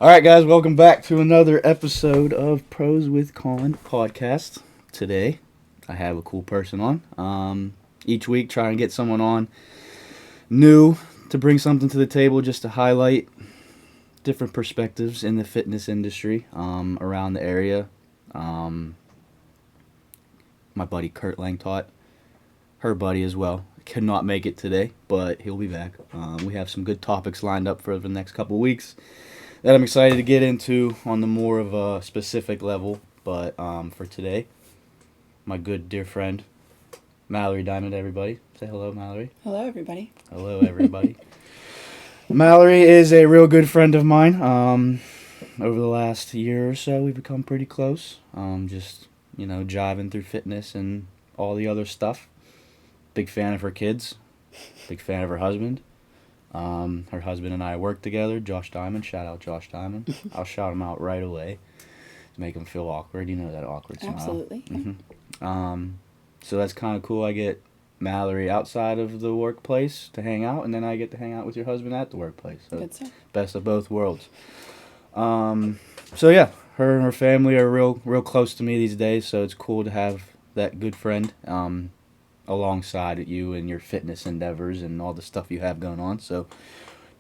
All right, guys, welcome back to another episode of Pros with Con podcast. Today, I have a cool person on. Each week, try and get someone on new to bring something to the table, just to highlight different perspectives in the fitness industry around the area. My buddy Kurt Langtot, her buddy as well, could not make it today, but he'll be back. We have some good topics lined up for the next couple weeks that I'm excited to get into on the more of a specific level. But for today, my good dear friend, Mallori Diamond, everybody. Say hello, Mallori. Hello, everybody. Hello, everybody. Mallori is a real good friend of mine. Over the last year or so, we've become pretty close. Just, jiving through fitness and all the other stuff. Big fan of her kids. Big fan of her husband. Her husband and I work together. Josh Diamond. Shout out Josh Diamond. I'll shout him out right away to make him feel awkward. You know that awkward smile. Absolutely. Mm-hmm. So that's kind of cool. I get Mallori outside of the workplace to hang out, and then I get to hang out with your husband at the workplace. So Good stuff. Best of both worlds. So yeah, her and her family are real close to me these days. So it's cool to have that good friend alongside you and your fitness endeavors and all the stuff you have going on. So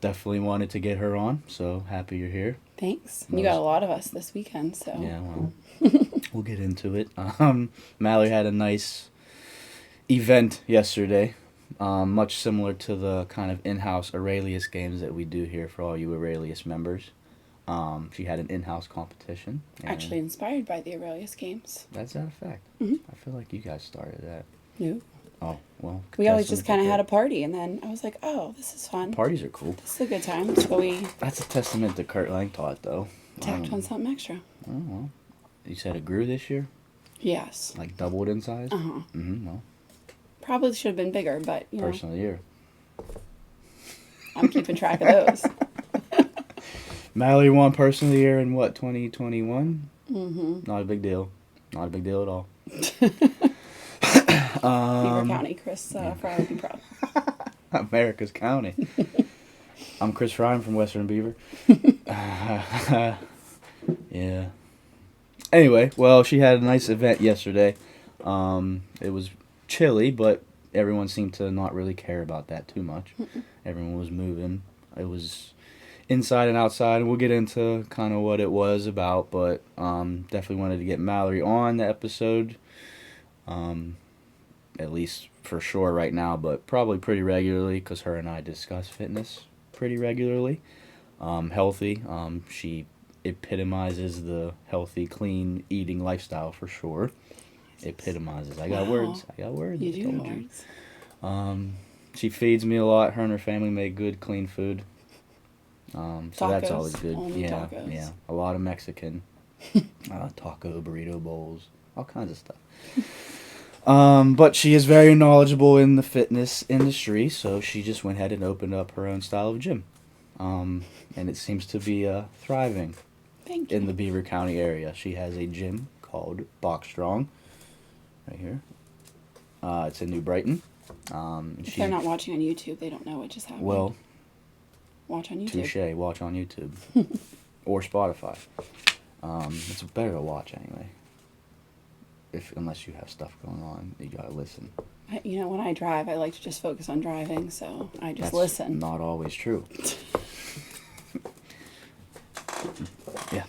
definitely wanted to get her on. So happy you're here. Thanks. You got a lot of us this weekend, so. Yeah, well, we'll get into it. Mallori had a nice event yesterday, much similar to the kind of in-house Aurelius games that we do here for all you Aurelius members. She had an in-house competition. Actually inspired by the Aurelius games. That's that a fact. Mm-hmm. I feel like you guys started that. No. Oh, well. We always just kind of had a party, and then I was like, oh, this is fun. Parties are cool. This is a good time. So we That's a testament to Kurt Langtot, though. tacked on something extra. Oh, well. You said it grew this year? Yes. Like doubled in size? Uh-huh. Mm-hmm, well. Probably should have been bigger, but, Person of the year. I'm keeping track of those. Mallori won Person of the Year in what, 2021? Mm-hmm. Not a big deal. Not a big deal at all. Beaver County, Chris Fry would be proud. America's County. I'm Chris Fry, I'm from Western Beaver. Yeah. Anyway, well, she had a nice event yesterday. It was chilly, but everyone seemed to not really care about that too much. Everyone was moving. It was inside and outside, and we'll get into kind of what it was about, but definitely wanted to get Mallori on the episode, at least for sure right now, but probably pretty regularly, because her and I discuss fitness pretty regularly. Healthy. She epitomizes the healthy, clean eating lifestyle for sure. Epitomizes. I got words. You do have words. She feeds me a lot. Her and her family make good, clean food. So tacos, that's always good. Yeah, tacos. yeah. A lot of Mexican. Taco, burrito bowls, all kinds of stuff. But she is very knowledgeable in the fitness industry, so she just went ahead and opened up her own style of gym. And it seems to be thriving in the Beaver County area. She has a gym called Box Strong, right here. It's in New Brighton. If they're not watching on YouTube, they don't know what just happened. Well, watch on YouTube. touche. Watch on YouTube. Or Spotify. It's better to watch anyway. Unless you have stuff going on, you gotta listen. When I drive, I like to just focus on driving, so I just That's listen. Not always true. Yeah.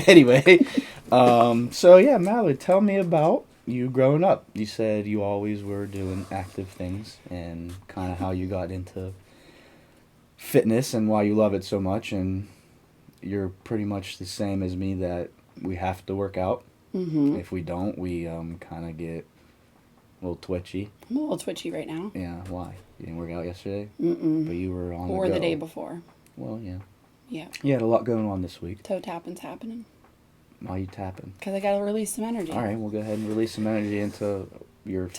Anyway, so yeah, Mallori, tell me about you growing up. You said you always were doing active things, and kind of how you got into fitness and why you love it so much. And you're pretty much the same as me, that we have to work out. Mm-hmm. If we don't, we kind of get a little twitchy. I'm a little twitchy right now. Yeah, why? You didn't work out yesterday? Mm-mm. But you were on Or the go. the day before. Well, yeah. Yeah. You had a lot going on this week. Toe tapping's happening. Why are you tapping? Because I got to release some energy. All right, we'll go ahead and release some energy into your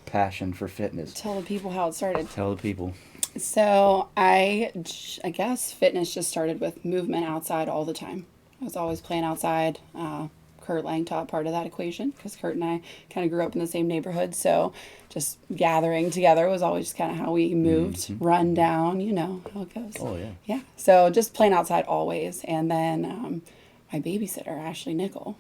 passion for fitness. Tell the people how it started. Tell the people. So I guess fitness just started with movement outside all the time. I was always playing outside, Kurt Lang taught part of that equation because Kurt and I kind of grew up in the same neighborhood. So just gathering together was always just kind of how we moved, run down, you know how it goes. Oh, yeah. Yeah. So just playing outside always. And then my babysitter, Ashley Nickel,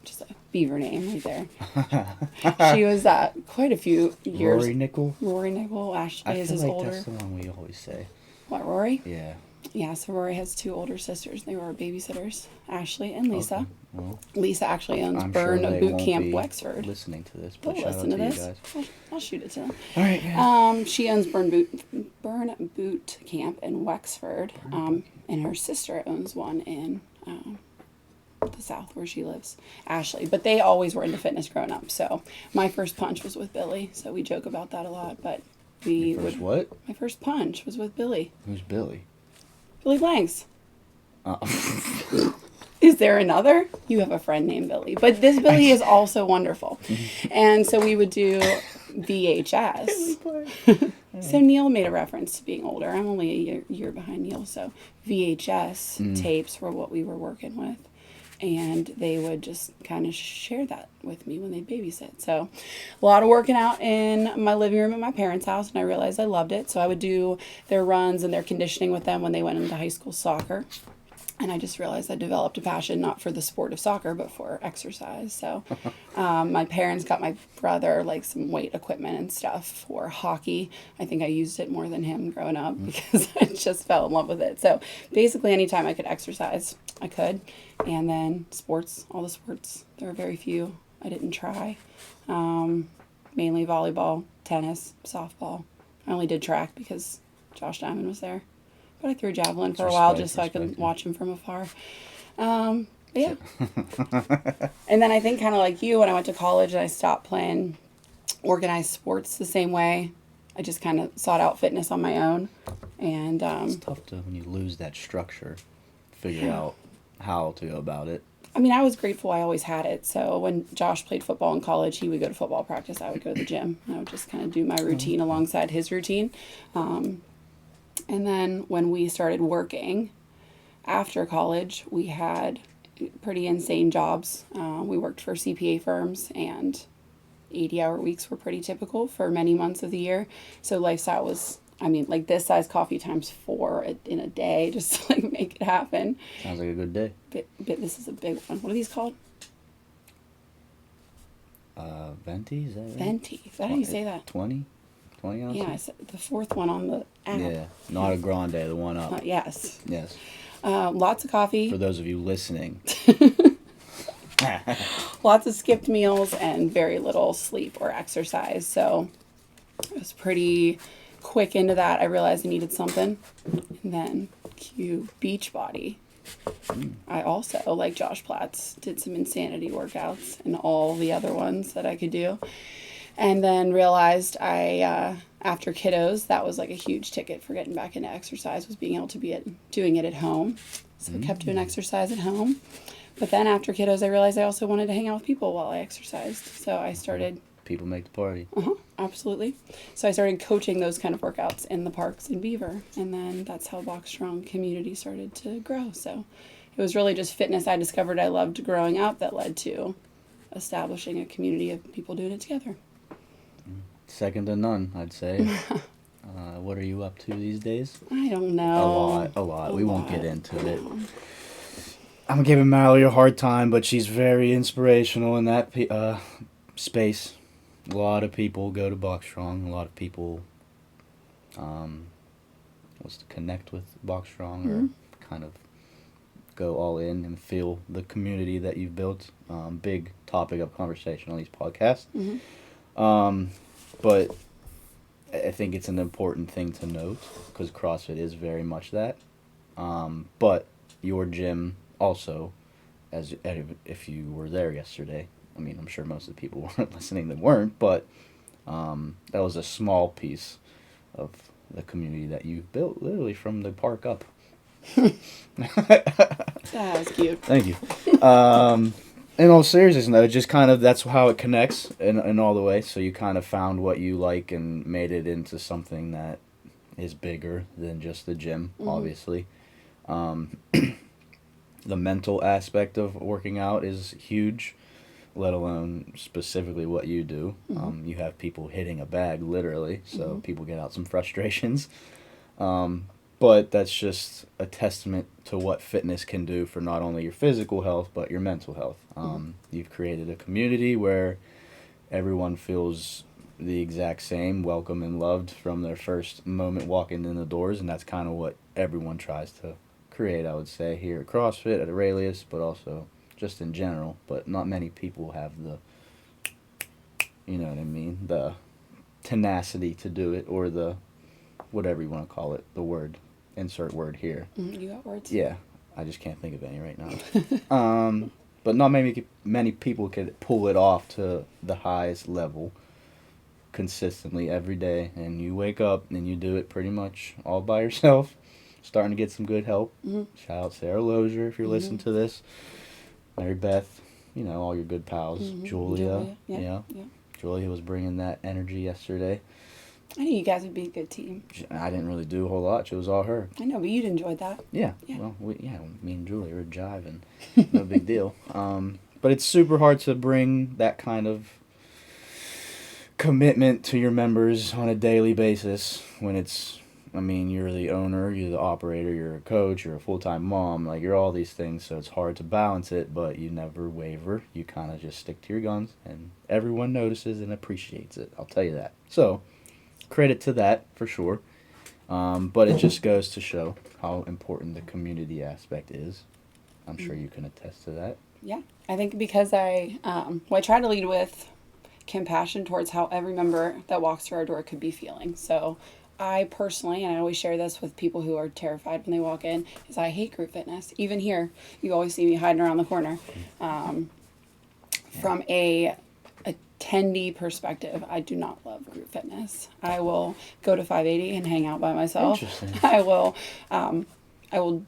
which is a beaver name right there. She was quite a few years. Rory Nickel? Rory Nickel. Ashley I is feel his like older. that's the one we always say. What, Rory? Yeah. Yeah, so Rory has 2 older sisters. They were our babysitters, Ashley and Lisa. Okay. Well, Lisa actually owns I'm Burn sure they Boot won't Camp be Wexford. listening to this, They'll but shout out listen to to you this. guys. I'll shoot it to them. All right, yeah. She owns Burn Boot Camp in Wexford, and her sister owns one in the South where she lives, Ashley. But they always were into fitness growing up. So my first punch was with Billy. So we joke about that a lot. But What? My first punch was with Billy. Who's Billy? Billy Blanks. Uh, Is there another? You have a friend named Billy. But this Billy is also wonderful. And so we would do VHS. So Neil made a reference to being older. I'm only a year behind Neil. So VHS tapes were what we were working with. And they would just kind of share that with me when they'd babysit. So a lot of working out in my living room at my parents' house. And I realized I loved it. So I would do their runs and their conditioning with them when they went into high school soccer. And I just realized I developed a passion not for the sport of soccer, but for exercise. So my parents got my brother like some weight equipment and stuff for hockey. I think I used it more than him growing up because I just fell in love with it. So basically anytime I could exercise, I could. And then sports, all the sports, there were very few I didn't try. Mainly volleyball, tennis, softball. I only did track because Josh Diamond was there. But I threw javelin for a while just so I could watch him from afar. Yeah. And then I think kind of like you, when I went to college and I stopped playing organized sports the same way, I just kind of sought out fitness on my own. And it's tough to, when you lose that structure, figure out how to go about it. I mean, I was grateful I always had it. So when Josh played football in college, he would go to football practice. I would go to the gym. I would just kind of do my routine alongside his routine. And then when we started working after college, we had pretty insane jobs. We worked for CPA firms, and 80-hour weeks were pretty typical for many months of the year. So lifestyle was, I mean, like this size coffee times 4 in a day just to like make it happen. Sounds like a good day. But this is a big one. What are these called? Venti, is that right? Venti. Is that how you say that? 20 ounces? Yeah, I said the 4th one on the app. Yeah, not a grande, the one up. Yes. Yes. Lots of coffee. For those of you listening. Lots of skipped meals and very little sleep or exercise. So I was pretty quick into that. I realized I needed something. And then cue Beachbody. I also, like Josh Platts, did some insanity workouts and all the other ones that I could do. And then realized after kiddos, that was like a huge ticket for getting back into exercise, was being able to be doing it at home. So I kept doing exercise at home. But then after kiddos, I realized I also wanted to hang out with people while I exercised. So I started... People make the party. Absolutely. So I started coaching those kind of workouts in the parks in Beaver. And then that's how Box Strong community started to grow. So it was really just fitness I discovered I loved growing up that led to establishing a community of people doing it together. Second to none, I'd say. What are you up to these days? I don't know. A lot. We won't get into it. I'm giving Mallori a hard time, but she's very inspirational in that space. A lot of people go to Box Strong. A lot of people wants to connect with Box Strong or kind of go all in and feel the community that you've built. Big topic of conversation on these podcasts. But I think it's an important thing to note because CrossFit is very much that. But your gym also, as if you were there yesterday, I mean, I'm sure most of the people weren't listening that weren't, but that was a small piece of the community that you've built literally from the park up. That was cute. Thank you. In all seriousness, though, just kind of that's how it connects in all the way. So you kind of found what you like and made it into something that is bigger than just the gym, obviously. the mental aspect of working out is huge, let alone specifically what you do. You have people hitting a bag literally, so people get out some frustrations. But that's just a testament to what fitness can do for not only your physical health, but your mental health. You've created a community where everyone feels the exact same, welcome and loved from their first moment walking in the doors, and that's kind of what everyone tries to create, I would say, here at CrossFit, at Aurelius, but also just in general. But not many people have the, you know what I mean, the tenacity to do it, or the, whatever you want to call it, the word, insert word here. You got words? Yeah, I just can't think of any right now. But not many people could pull it off to the highest level consistently every day. And you wake up and you do it pretty much all by yourself. Starting to get some good help. Shout out Sarah Lozier if you're listening to this. Mary Beth, you know, all your good pals. Julia. Yeah. Julia was bringing that energy yesterday. I knew you guys would be a good team. I didn't really do a whole lot. It was all her. I know, but you'd enjoyed that. Yeah. Well, me and Julia were jiving. No big deal. But it's super hard to bring that kind of commitment to your members on a daily basis when it's, I mean, you're the owner, you're the operator, you're a coach, you're a full-time mom, like you're all these things, so it's hard to balance it, but you never waver. You kind of just stick to your guns, and everyone notices and appreciates it. I'll tell you that. So, credit to that for sure. But it just goes to show how important the community aspect is. I'm sure you can attest to that. Yeah, I think because I try to lead with compassion towards how every member that walks through our door could be feeling. So I personally, and I always share this with people who are terrified when they walk in, is I hate group fitness. Even here, you always see me hiding around the corner. From a attendee perspective, I do not love group fitness. I will go to 580 and hang out by myself. Interesting. I will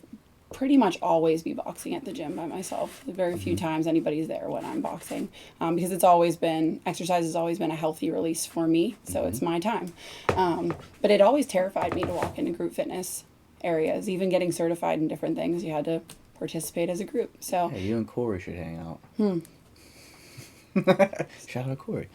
pretty much always be boxing at the gym by myself. Very few times anybody's there when I'm boxing, because exercise has always been a healthy release for me, so it's my time. But it always terrified me to walk into group fitness areas. Even getting certified in different things, you had to participate as a group. So hey, you and Corey should hang out. Shout out Corey.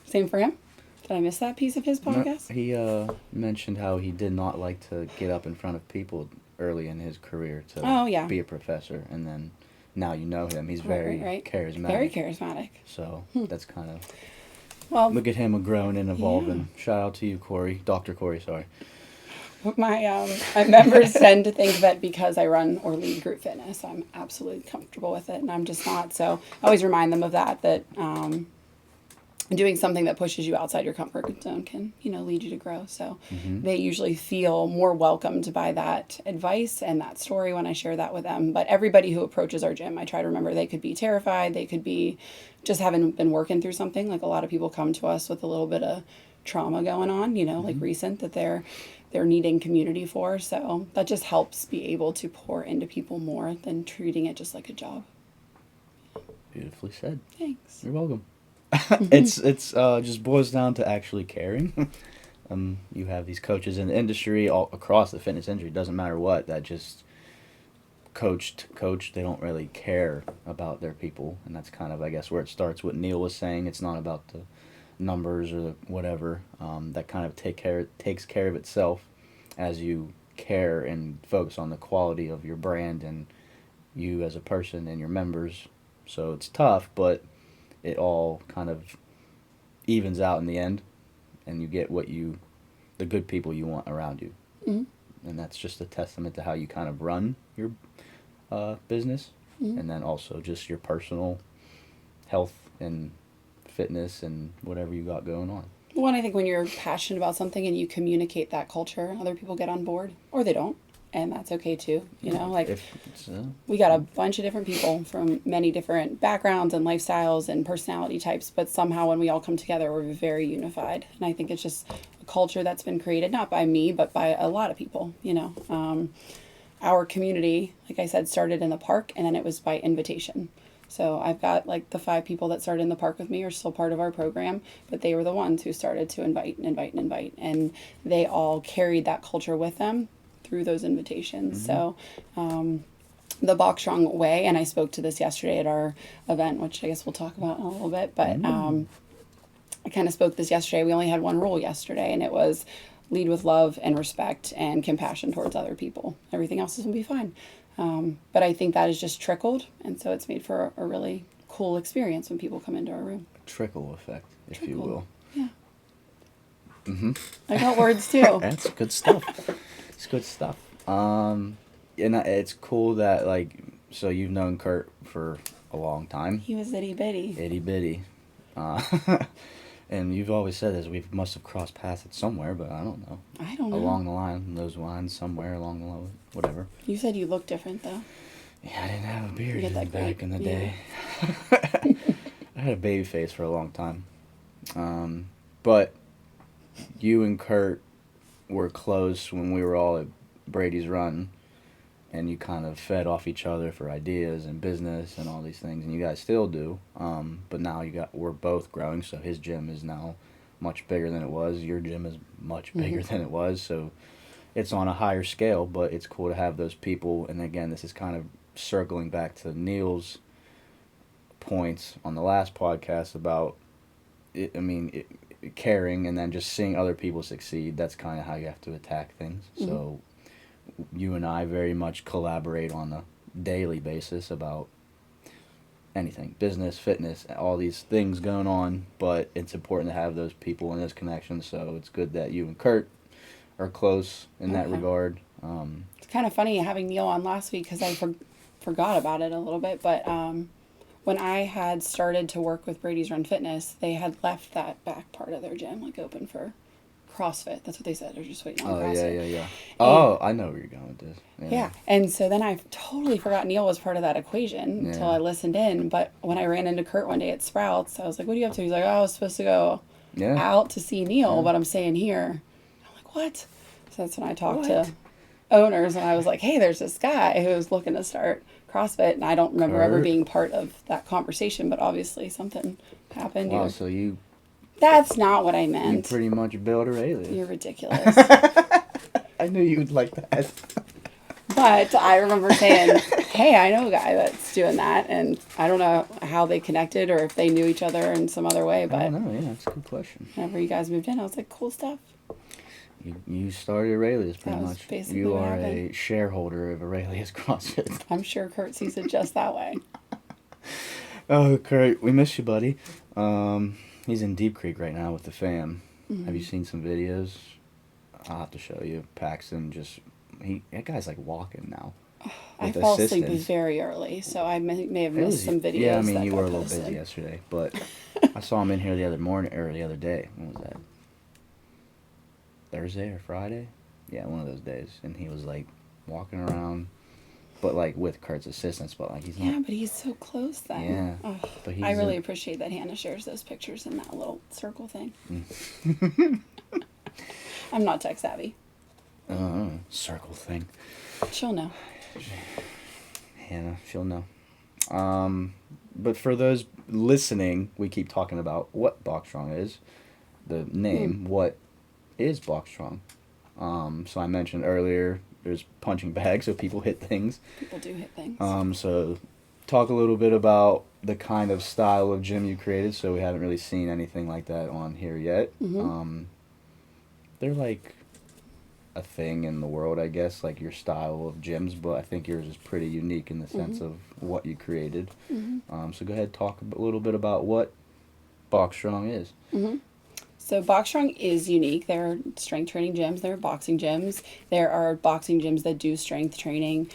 Same for him. Did I miss that piece of his podcast? No, he mentioned how he did not like to get up in front of people early in his career to be a professor, and then now you know him. He's very charismatic. Very charismatic. So that's kind of look at him growing and evolving. Yeah. Shout out to you, Corey, Dr. Corey. Sorry. My members tend to think that because I run or lead group fitness, I'm absolutely comfortable with it, and I'm just not. So I always remind them of that doing something that pushes you outside your comfort zone can, lead you to grow. So they usually feel more welcomed by that advice and that story when I share that with them. But everybody who approaches our gym, I try to remember they could be terrified. They could be just having been working through something. Like a lot of people come to us with a little bit of trauma going on, like recent that they're needing community for. So that just helps be able to pour into people more than treating it just like a job. Beautifully said. Thanks. You're welcome. It's just boils down to actually caring. You have these coaches in the industry, all across the fitness industry, doesn't matter what, that just coach, they don't really care about their people, and that's kind of, I guess, where it starts. What Neil was saying, it's not about the numbers or the whatever. That kind of takes care of itself as you care and focus on the quality of your brand and you as a person and your members. So it's tough, but it all kind of evens out in the end, and you get the good people you want around you. And that's just a testament to how you kind of run your business, and then also just your personal health and fitness and whatever you got going on. Well, and I think when you're passionate about something and you communicate that culture, other people get on board, or they don't. And that's okay too, we got a bunch of different people from many different backgrounds and lifestyles and personality types, but somehow when we all come together, we're very unified. And I think it's just a culture that's been created, not by me, but by a lot of people, Our community, like I said, started in the park, and then it was by invitation. So I've got the 5 people that started in the park with me are still part of our program, but they were the ones who started to invite. And they all carried that culture with them through those invitations. So the Bach Strong way, and I spoke to this yesterday at our event, which I guess we'll talk about in a little bit, but I kind of spoke this yesterday. We only had one rule yesterday, and it was lead with love and respect and compassion towards other people. Everything else is going to be fine. But I think that has just trickled, and so it's made for a really cool experience when people come into our room. Trickle effect, if you will. Yeah. Mm-hmm. I got words too. That's good stuff. It's good stuff. And it's cool that, like, so you've known Kurt for a long time. He was itty bitty. Itty bitty. And you've always said this, we must have crossed paths at somewhere, but I don't know. I don't know. Along the line, those lines, somewhere along the line, whatever. You said you look different, though. Yeah, I didn't have a beard You get that back great in the beard. day. I had a baby face for a long time. But you and Kurt were close when we were all at Brady's Run, and you kind of fed off each other for ideas and business and all these things, and you guys still do. But now we're both growing, so his gym is now much bigger than it was. Your gym is much bigger than it was, so it's on a higher scale, but it's cool to have those people. And again, this is kind of circling back to Neil's points on the last podcast about caring and then just seeing other people succeed. That's kind of how you have to attack things. So you and I very much collaborate on a daily basis about anything, business, fitness, all these things going on, but it's important to have those people and those connections. So it's good that you and Kurt are close in that regard. It's kind of funny having Neil on last week because I forgot about it a little bit, but when I had started to work with Brady's Run Fitness, they had left that back part of their gym like open for CrossFit. That's what they said. They're just waiting on CrossFit. Yeah. Oh, I know where you're going with this. Yeah. And so then I totally forgot Neil was part of that equation until I listened in. But when I ran into Kurt one day at Sprouts, I was like, what are you up to? He's like, oh, I was supposed to go out to see Neil, but I'm staying here. I'm like, what? So that's when I talked to owners, and I was like, hey, there's this guy who's looking to start CrossFit. And I don't remember ever being part of that conversation, but obviously something happened. Wow, so you... That's not what I You meant. pretty much built a alias. You're ridiculous. I knew you would like that. But I remember saying, hey, I know a guy that's doing that. And I don't know how they connected or if they knew each other in some other way. But I don't know. Yeah, that's a good question. whenever you guys moved in, I was like, cool stuff. You started Aurelius pretty That was much. basically You what are happened. a shareholder of Aurelius CrossFit. I'm sure Kurt sees it just that way. Oh, Kurt, we miss you, buddy. He's in Deep Creek right now with the fam. Have you seen some videos? I'll have to show you. Paxton that guy's like walking now. I with fall asleep assistance. very early, so I may have missed some videos. Yeah, I mean, that you got were a little posted. busy yesterday, but I saw him in here the other morning, or the other day. When was that? Thursday or Friday? Yeah, one of those days. And he was like walking around, but like with Kurt's assistance, but like he's not. Yeah, but he's so close then. Yeah, Oh, but he's I really appreciate that Hannah shares those pictures in that little circle thing. I'm not tech savvy. circle thing. She'll know. Hannah, she'll know. But for those listening, we keep talking about what Bach Strong is, the name. What is Bach Strong? So I mentioned earlier, there's punching bags, so people hit things. People do hit things. So talk a little bit about the kind of style of gym you created. So we haven't really seen anything like that on here yet. They're like a thing in the world, I guess, like your style of gyms, but I think yours is pretty unique in the sense of what you created. So go ahead, talk a little bit about what Bach Strong is. So Bach Strong is unique. There are strength training gyms. There are boxing gyms. There are boxing gyms that do strength training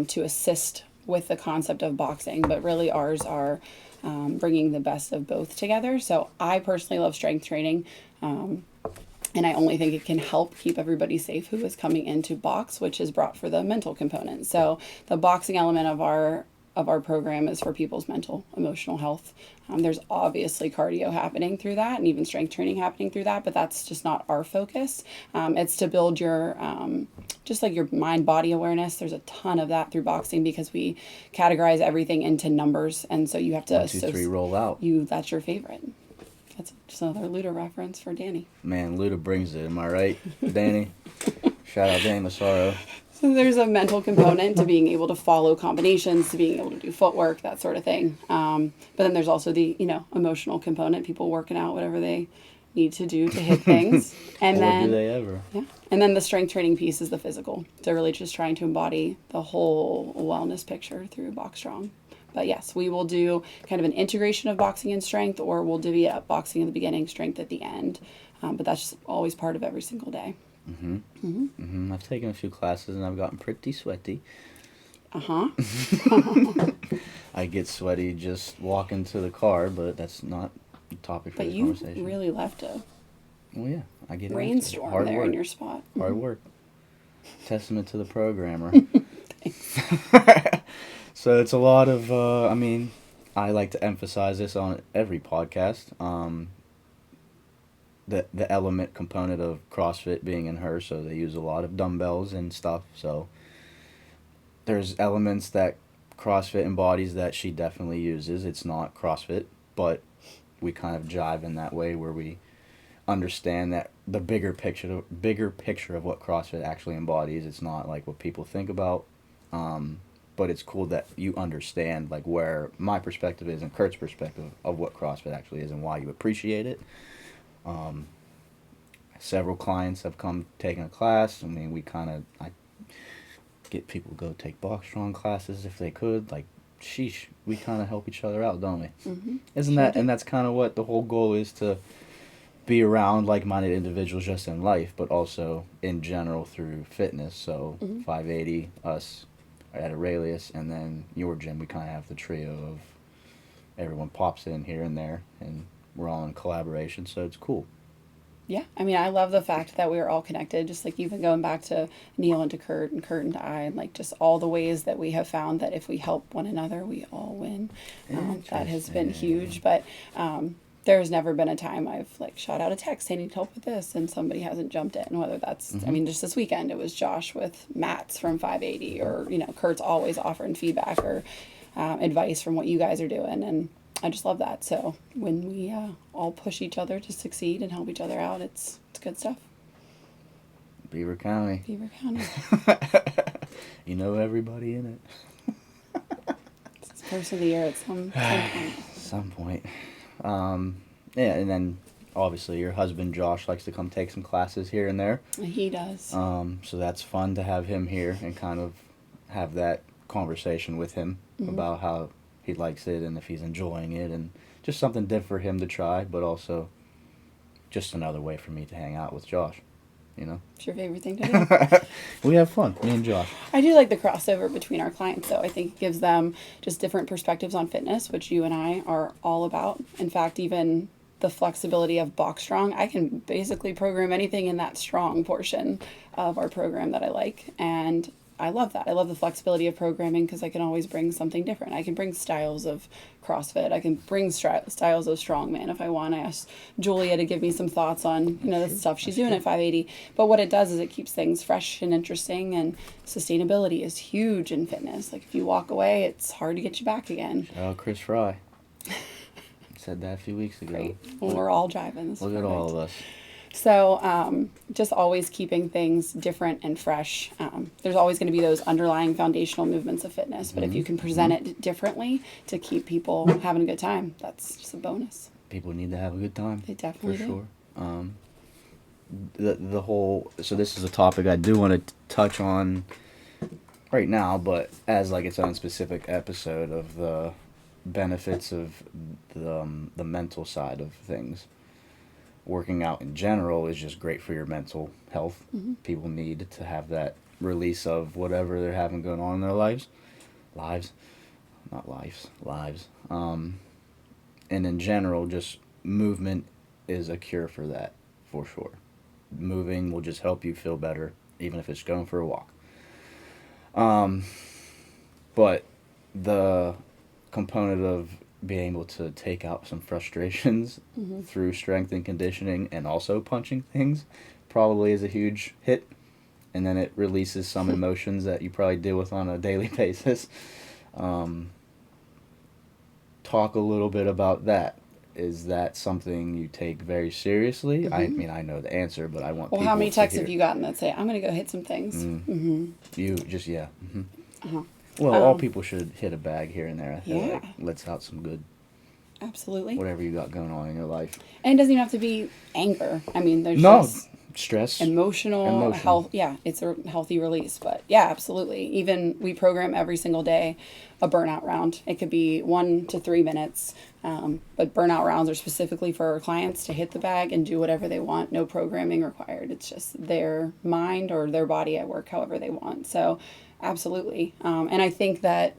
to assist with the concept of boxing. But really ours are bringing the best of both together. So I personally love strength training. And I only think it can help keep everybody safe who is coming into box, which is brought for the mental component. So the boxing element of our program is for people's mental, emotional health. There's obviously cardio happening through that and even strength training happening through that, but that's just not our focus. It's to build your, just like your mind body awareness. There's a ton of that through boxing because we categorize everything into numbers. And so you have to, 1, 2, 3, roll out. That's your favorite. That's just another Luda reference for Danny. Man, Luda brings it. Am I right, Danny? Shout out Danny Massaro. So there's a mental component to being able to follow combinations, to being able to do footwork, that sort of thing. But then there's also the, emotional component, people working out whatever they need to do to hit things. And Or then do they ever? yeah. And then the strength training piece is the physical. So really just trying to embody the whole wellness picture through Box Strong. But yes, we will do kind of an integration of boxing and strength, or we'll divvy up boxing at the beginning, strength at the end. But that's just always part of every single day. I've taken a few classes and I've gotten pretty sweaty. Uh-huh. I get sweaty just walking to the car, but that's not the topic for But this you conversation. really left a Well, yeah, I get rainstorm hard there work. in your spot. Hard work. Testament to the programmer. So it's a lot of, I like to emphasize this on every podcast. The element component of CrossFit being in her, so they use a lot of dumbbells and stuff. So there's elements that CrossFit embodies that she definitely uses. It's not CrossFit, but we kind of jive in that way where we understand that the bigger picture of what CrossFit actually embodies. It's not like what people think about, but it's cool that you understand like where my perspective is and Kurt's perspective of what CrossFit actually is and why you appreciate it. Several clients have come taking a class. I mean, I get people to go take Box Strong classes if they could. Like, sheesh, we kind of help each other out, don't we? Mm-hmm. Isn't that, and that's kind of what the whole goal is, to be around like-minded individuals just in life, but also in general through fitness. So 580, us at Aurelius, and then your gym, we kind of have the trio of everyone pops in here and there, and we're all in collaboration, so it's cool. Yeah, I mean, I love the fact that we are all connected, just like even going back to Neil and to Kurt and Kurt and I, and like just all the ways that we have found that if we help one another, we all win. That has been huge, but there's never been a time I've like shot out a text, hey, need help with this, and somebody hasn't jumped in, whether that's, I mean, just this weekend, it was Josh with Matt's from 580, or, Kurt's always offering feedback or advice from what you guys are doing, and I just love that. So when we all push each other to succeed and help each other out, it's good stuff. Beaver County. Beaver County. You know everybody in it. It's person of the year at some point. Some point. Yeah, and then obviously your husband Josh likes to come take some classes here and there. He does. So that's fun to have him here and kind of have that conversation with him about how he likes it and if he's enjoying it, and just something different for him to try, but also just another way for me to hang out with Josh, It's your favorite thing to do. We have fun, me and Josh. I do like the crossover between our clients, though. I think it gives them just different perspectives on fitness, which you and I are all about. In fact, even the flexibility of Box Strong, I can basically program anything in that strong portion of our program that I like, and I love that. I love the flexibility of programming because I can always bring something different. I can bring styles of CrossFit. I can bring styles of strongman if I want. I asked Julia to give me some thoughts on, the stuff she's doing at 580. But what it does is it keeps things fresh and interesting, and sustainability is huge in fitness. Like if you walk away, it's hard to get you back again. Shout out Chris Fry. Said that a few weeks ago. Great. Well, we're all driving. Look at all of us. So just always keeping things different and fresh. There's always going to be those underlying foundational movements of fitness, but if you can present it differently to keep people having a good time, that's just a bonus. People need to have a good time. They definitely for do. sure. The whole, so this is a topic I do want to touch on right now, but as like its own specific episode of the benefits of the mental side of things. Working out in general is just great for your mental health. People need to have that release of whatever they're having going on in their lives. Lives. And in general, just movement is a cure for that, for sure. Moving will just help you feel better, even if it's going for a walk. But the component of being able to take out some frustrations through strength and conditioning and also punching things probably is a huge hit, and then it releases some emotions that you probably deal with on a daily basis. Talk a little bit about that. is that something you take very seriously? I mean, I know the answer, but I want Well, people how many to texts hear. have you gotten that say, I'm going to go hit some things? You just, yeah. Uh-huh. Well, all people should hit a bag here and there. I feel Yeah. like lets out some good, Absolutely. whatever you got going on in your life. And it doesn't even have to be anger. I mean, there's No, just stress. emotional Emotion. health. Yeah, it's a healthy release. But yeah, absolutely. Even we program every single day a burnout round. It could be 1 to 3 minutes. But burnout rounds are specifically for our clients to hit the bag and do whatever they want. No programming required. It's just their mind or their body at work, however they want. So absolutely. And I think that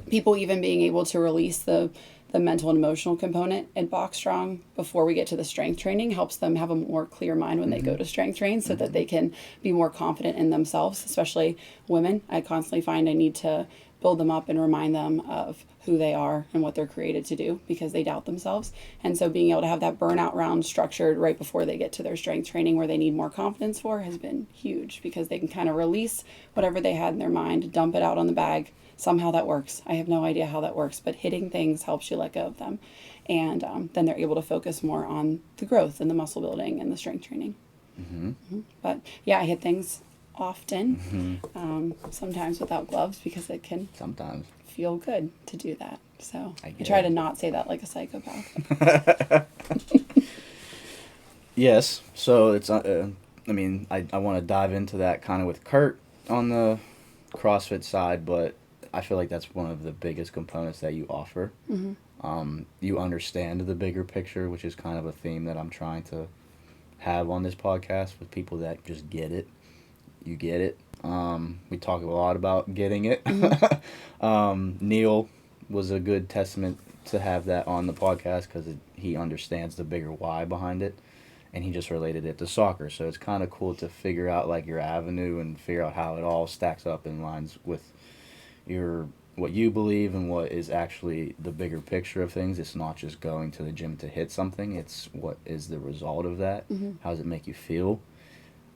people even being able to release the mental and emotional component in box strong before we get to the strength training helps them have a more clear mind when they go to strength train so that they can be more confident in themselves, especially women. I constantly find I need to build them up and remind them of who they are and what they're created to do because they doubt themselves. And so being able to have that burnout round structured right before they get to their strength training where they need more confidence for has been huge because they can kind of release whatever they had in their mind, dump it out on the bag. Somehow that works. I have no idea how that works, but hitting things helps you let go of them. And then they're able to focus more on the growth and the muscle building and the strength training. But yeah, I hit things often, sometimes without gloves because it can Sometimes. feel good to do that. So I get try it. to not say that like a psychopath. Yes. So it's, I mean, I want to dive into that kind of with Kurt on the CrossFit side, but I feel like that's one of the biggest components that you offer. You understand the bigger picture, which is kind of a theme that I'm trying to have on this podcast with people that just get it. You get it. We talk a lot about getting it. Neil was a good testament to have that on the podcast because he understands the bigger why behind it, and he just related it to soccer. So it's kind of cool to figure out like your avenue and figure out how it all stacks up in lines with your what you believe and what is actually the bigger picture of things. It's not just going to the gym to hit something. It's what is the result of that. How does it make you feel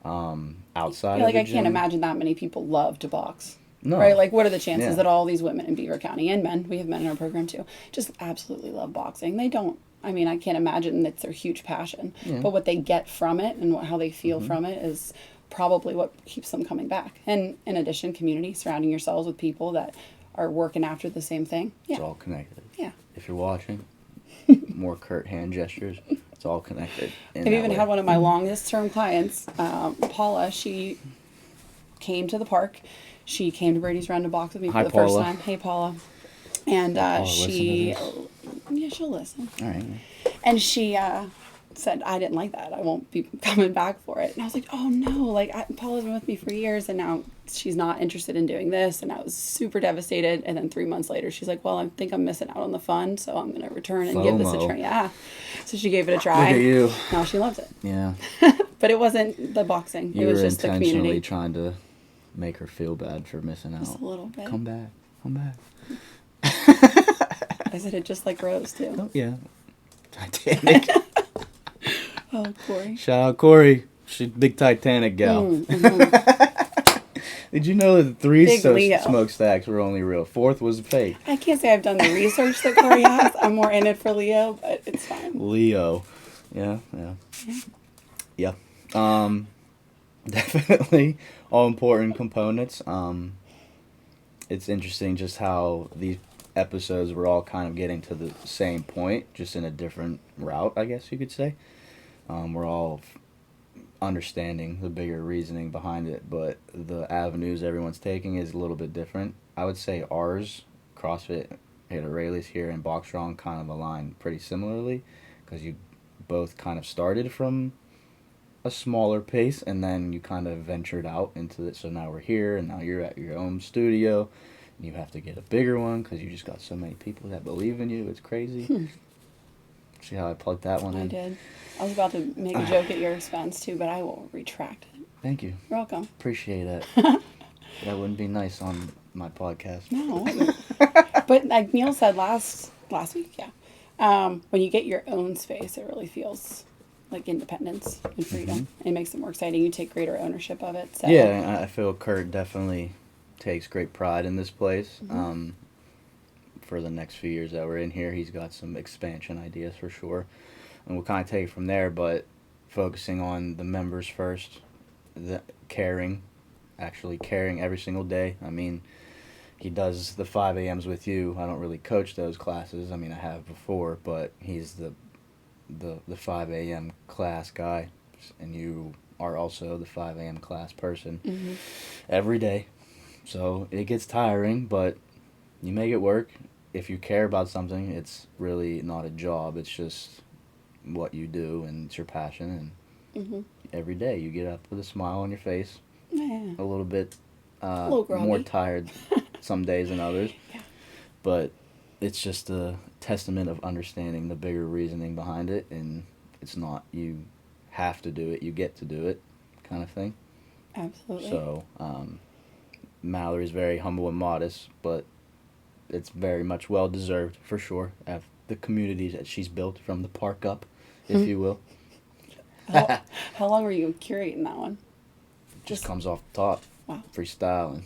outside Yeah, of like the I gym? can't imagine that many people love to box. No. Right? Like, what are the chances Yeah. that all these women in Beaver County and men, we have men in our program too, just absolutely love boxing? They don't. I mean, I can't imagine it's their huge passion. Yeah. But what they get from it and how they feel from it is probably what keeps them coming back. And in addition, community, surrounding yourselves with people that are working after the same thing. It's Yeah. all connected. Yeah. If you're watching, more Kurt hand gestures. It's all connected. I've even had one of my longest term clients, Paula. She came to the park. She came to Brady's Run to box with me Hi, for the first Paula. time. Hey, Paula. And Paula she, listen yeah, she'll listen. All right. And she said, I didn't like that. I won't be coming back for it. And I was like, oh no, like Paula's been with me for years and now she's not interested in doing this. And I was super devastated. And then 3 months later, she's like, well, I think I'm missing out on the fun. So I'm going to return and give this a FOMO. try. Yeah. So she gave it a try. Look at you. Now she loves it. Yeah. But it wasn't the boxing. You It was were just the intentionally community. trying to make her feel bad for missing out. Just a little bit. Come back. Come back. I said it just like Rose too. Oh, yeah. Titanic. Oh, Corey. Shout out Corey. She's a big Titanic gal. Did you know that the three Big Leo. smokestacks were only real? Fourth was fake. I can't say I've done the research that Corey has. I'm more in it for Leo, but it's fine. Leo. Yeah. Definitely all important components. It's interesting just how these episodes were all kind of getting to the same point, just in a different route, I guess you could say. We're all understanding the bigger reasoning behind it, but the avenues everyone's taking is a little bit different. I would say ours, CrossFit, Hit Rayleigh's here, and Box Strong kind of align pretty similarly, because you both kind of started from a smaller pace, and then you kind of ventured out into it. So now we're here, and now you're at your own studio. And you have to get a bigger one because you just got so many people that believe in you. It's crazy. See how I plugged that one in? I did. I was about to make a joke at your expense too, but I will retract it. Thank you. You're welcome. Appreciate it. That wouldn't be nice on my podcast. No, it wouldn't. But like Neil said last week, yeah. When you get your own space, it really feels like independence and freedom. It makes it more exciting. You take greater ownership of it. So. Yeah, I feel Kurt definitely takes great pride in this place. for the next few years that we're in here. He's got some expansion ideas for sure, and we'll kind of take it from there. But focusing on the members first, the caring, actually caring every single day. I mean, he does the 5 a.m.s with you. I don't really coach those classes. I mean, I have before, but he's the 5 a.m. class guy, and you are also the 5 a.m. class person every day. So it gets tiring, but you make it work. If you care about something, it's really not a job. It's just what you do, and it's your passion. And every day you get up with a smile on your face, Yeah. a little bit little more groggy. tired some days than others. Yeah. But it's just a testament of understanding the bigger reasoning behind it, and it's not you have to do it, you get to do it kind of thing. Absolutely. So Mallory's very humble and modest, but it's very much well deserved for sure. The community that she's built from the park up, if you will, How long were you curating that one? just comes off the top. Wow. Freestyling.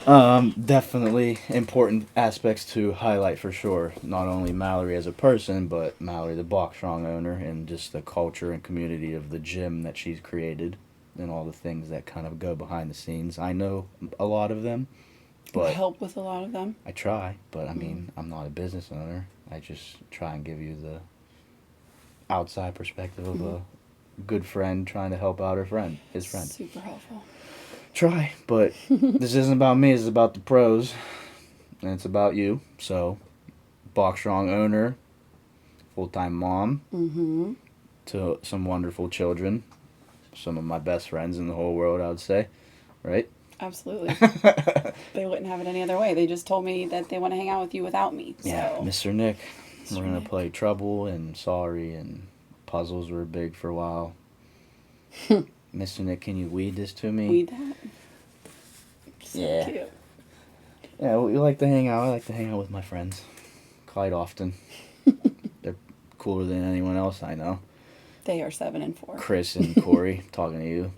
Definitely important aspects to highlight for sure. Not only Mallory as a person, but Mallory the Bach Strong owner, and just the culture and community of the gym that she's created, and all the things that kind of go behind the scenes. I know a lot of them, You but help with a lot of them. I try. But I mean, I'm not a business owner. I just try and give you the outside perspective of a good friend trying to help out his friend. Super helpful. Try, but this isn't about me. It's about the pros, and it's about you. So, Bach Strong owner, full-time mom to some wonderful children, some of my best friends in the whole world, I would say, right? Absolutely. They wouldn't have it any other way. They just told me that they want to hang out with you without me. So. Yeah, Mr. Nick. Mr. We're gonna Nick. play Trouble and Sorry, and puzzles were big for a while. Mr. Nick, can you weed this to me? Weed that. So Yeah. cute. Yeah, we like to hang out. I like to hang out with my friends quite often. They're cooler than anyone else I know. They are 7 and 4. Chris and Corey, talking to you.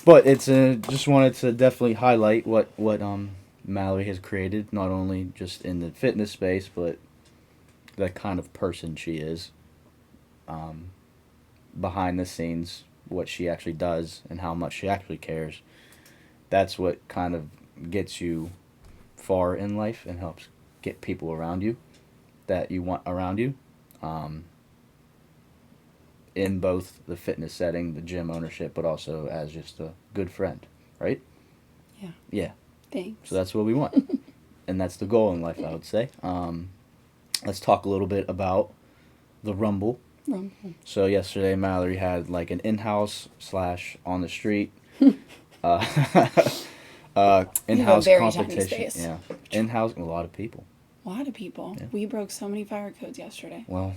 But it's just wanted to definitely highlight what Mallory has created, not only just in the fitness space, but the kind of person she is. Behind the scenes, what she actually does and how much she actually cares. That's what kind of gets you far in life and helps get people around you that you want around you. In both the fitness setting, the gym ownership, but also as just a good friend, right? Yeah. Yeah. Thanks. So that's what we want. And that's the goal in life, I would say. Let's talk a little bit about the Rumble. Rumble. So yesterday, Mallory had like an in-house / on the street in-house very tiny competition. space. Yeah, in-house, a lot of people. A lot of people. Yeah. We broke so many fire codes yesterday. Well,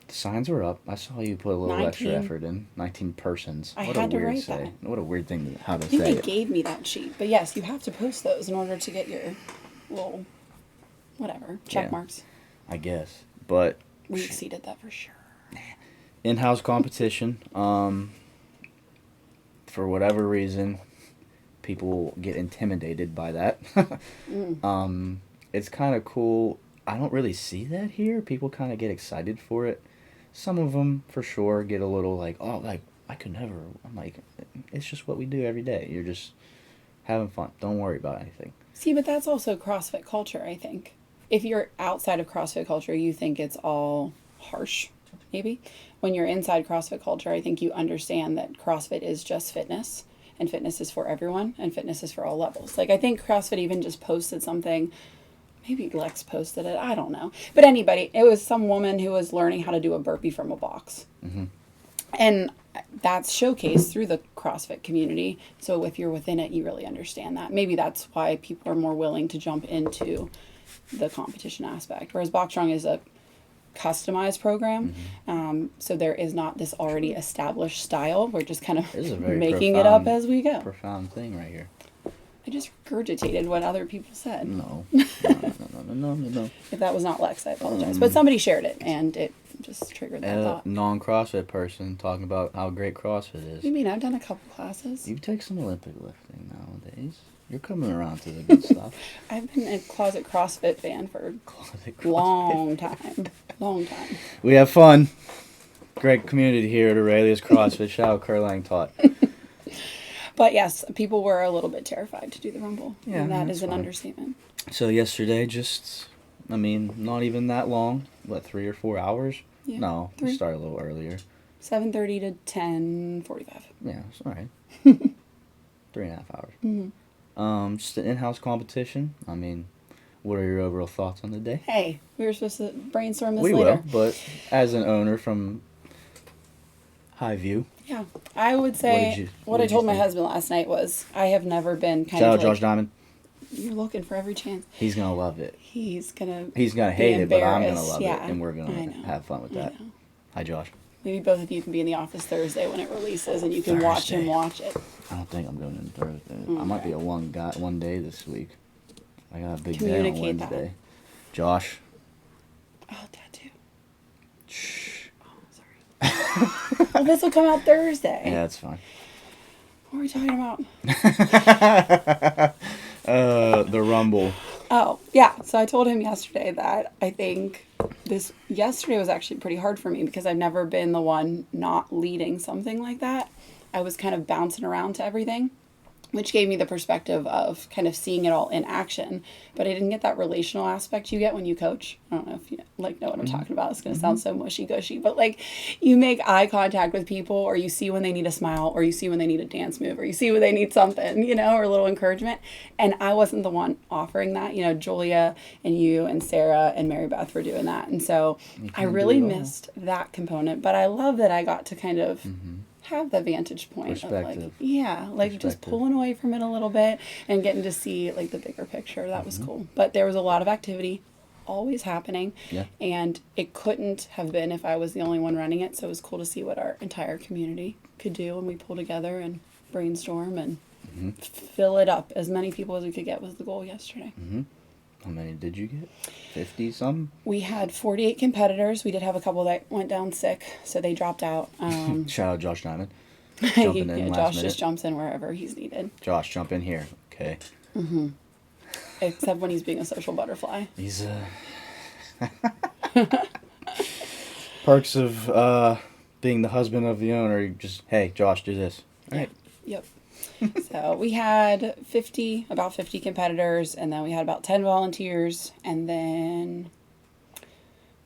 the signs were up. I saw you put a little extra 19. effort in. 19 persons. I What had a to weird write say. that. What a weird thing how to I think say they it. gave me that sheet. But yes, you have to post those in order to get your little, whatever, check Yeah. marks. I guess, but We exceeded that for sure. in-house competition. For whatever reason, people get intimidated by that. It's kind of cool. I don't really see that here. People kind of get excited for it. Some of them, for sure, get a little like, oh, like, I could never. I'm like, it's just what we do every day. You're just having fun. Don't worry about anything. See, but that's also CrossFit culture, I think. If you're outside of CrossFit culture, you think it's all harsh, maybe. When you're inside CrossFit culture, I think you understand that CrossFit is just fitness, and fitness is for everyone, and fitness is for all levels. Like, I think CrossFit even just posted something. Maybe Lex posted it. I don't know. But anybody, it was some woman who was learning how to do a burpee from a box. And that's showcased through the CrossFit community. So if you're within it, you really understand that. Maybe that's why people are more willing to jump into the competition aspect. Whereas Bach Strong is a customized program. So there is not this already established style. We're just kind of This is a very making it up profound- as we go. Profound thing right here. I just regurgitated what other people said. No. No. If that was not Lex, I apologize. But somebody shared it, and it just triggered that A thought. non-CrossFit person talking about how great CrossFit is. You mean I've done a couple classes? You take some Olympic lifting nowadays. You're coming around to the good stuff. I've been a closet CrossFit fan for Closet a CrossFit. long time. Long time. We have fun. Great community here at Aurelia's CrossFit. Shout out Caroline Taught. But yes, people were a little bit terrified to do the Rumble. Yeah, and that that's is an fine. understatement. So yesterday, not even that long. What, 3 or 4 hours? Yeah, No, we 3. started a little earlier. 7:30 to 10:45. Yeah, it's all right. 3.5 hours. Mm-hmm. Just an in-house competition. What are your overall thoughts on the day? Hey, we were supposed to brainstorm this We later. will, but as an owner from High View. Yeah, I would say what I told my husband last night was I have never been kind Shout of out Josh Diamond. You're looking for every chance. He's gonna love it. He's gonna hate it, but I'm gonna love yeah, it, and we're gonna I know. have fun with that. I know. Hi, Josh. Maybe both of you can be in the office Thursday when it releases, and you can watch him Thursday. watch it. I don't think I'm doing it Thursday. I might be a one day this week. I got a big day on Communicate that. Wednesday. Josh. Oh, tattoo. Shh. Oh, sorry. Well, this will come out Thursday. Yeah, that's fine. What are we talking about? The Rumble. Oh, yeah. So I told him yesterday that I think yesterday was actually pretty hard for me because I've never been the one not leading something like that. I was kind of bouncing around to everything, which gave me the perspective of kind of seeing it all in action. But I didn't get that relational aspect you get when you coach. I don't know if you know what I'm talking about. It's going to sound so mushy-gushy. But you make eye contact with people, or you see when they need a smile, or you see when they need a dance move, or you see when they need something, or a little encouragement. And I wasn't the one offering that. Julia and you and Sarah and Mary Beth were doing that. And so I really missed that component. But I love that I got to kind of... have the vantage point Perspective. of just pulling away from it a little bit and getting to see the bigger picture. That was cool. But there was a lot of activity always happening. Yeah. And it couldn't have been if I was the only one running it. So it was cool to see what our entire community could do when we pull together and brainstorm and fill it up. As many people as we could get was the goal yesterday. How many did you get? 50 some? We had 48 competitors. We did have a couple that went down sick, so they dropped out. Shout out Josh Diamond. Jumping in last Josh minute. just jumps in wherever he's needed. Josh, jump in here. Okay. Except when he's being a social butterfly. He's perks of being the husband of the owner. You just, hey, Josh, do this. All right. Yep. So we had about 50 competitors, and then we had about 10 volunteers, and then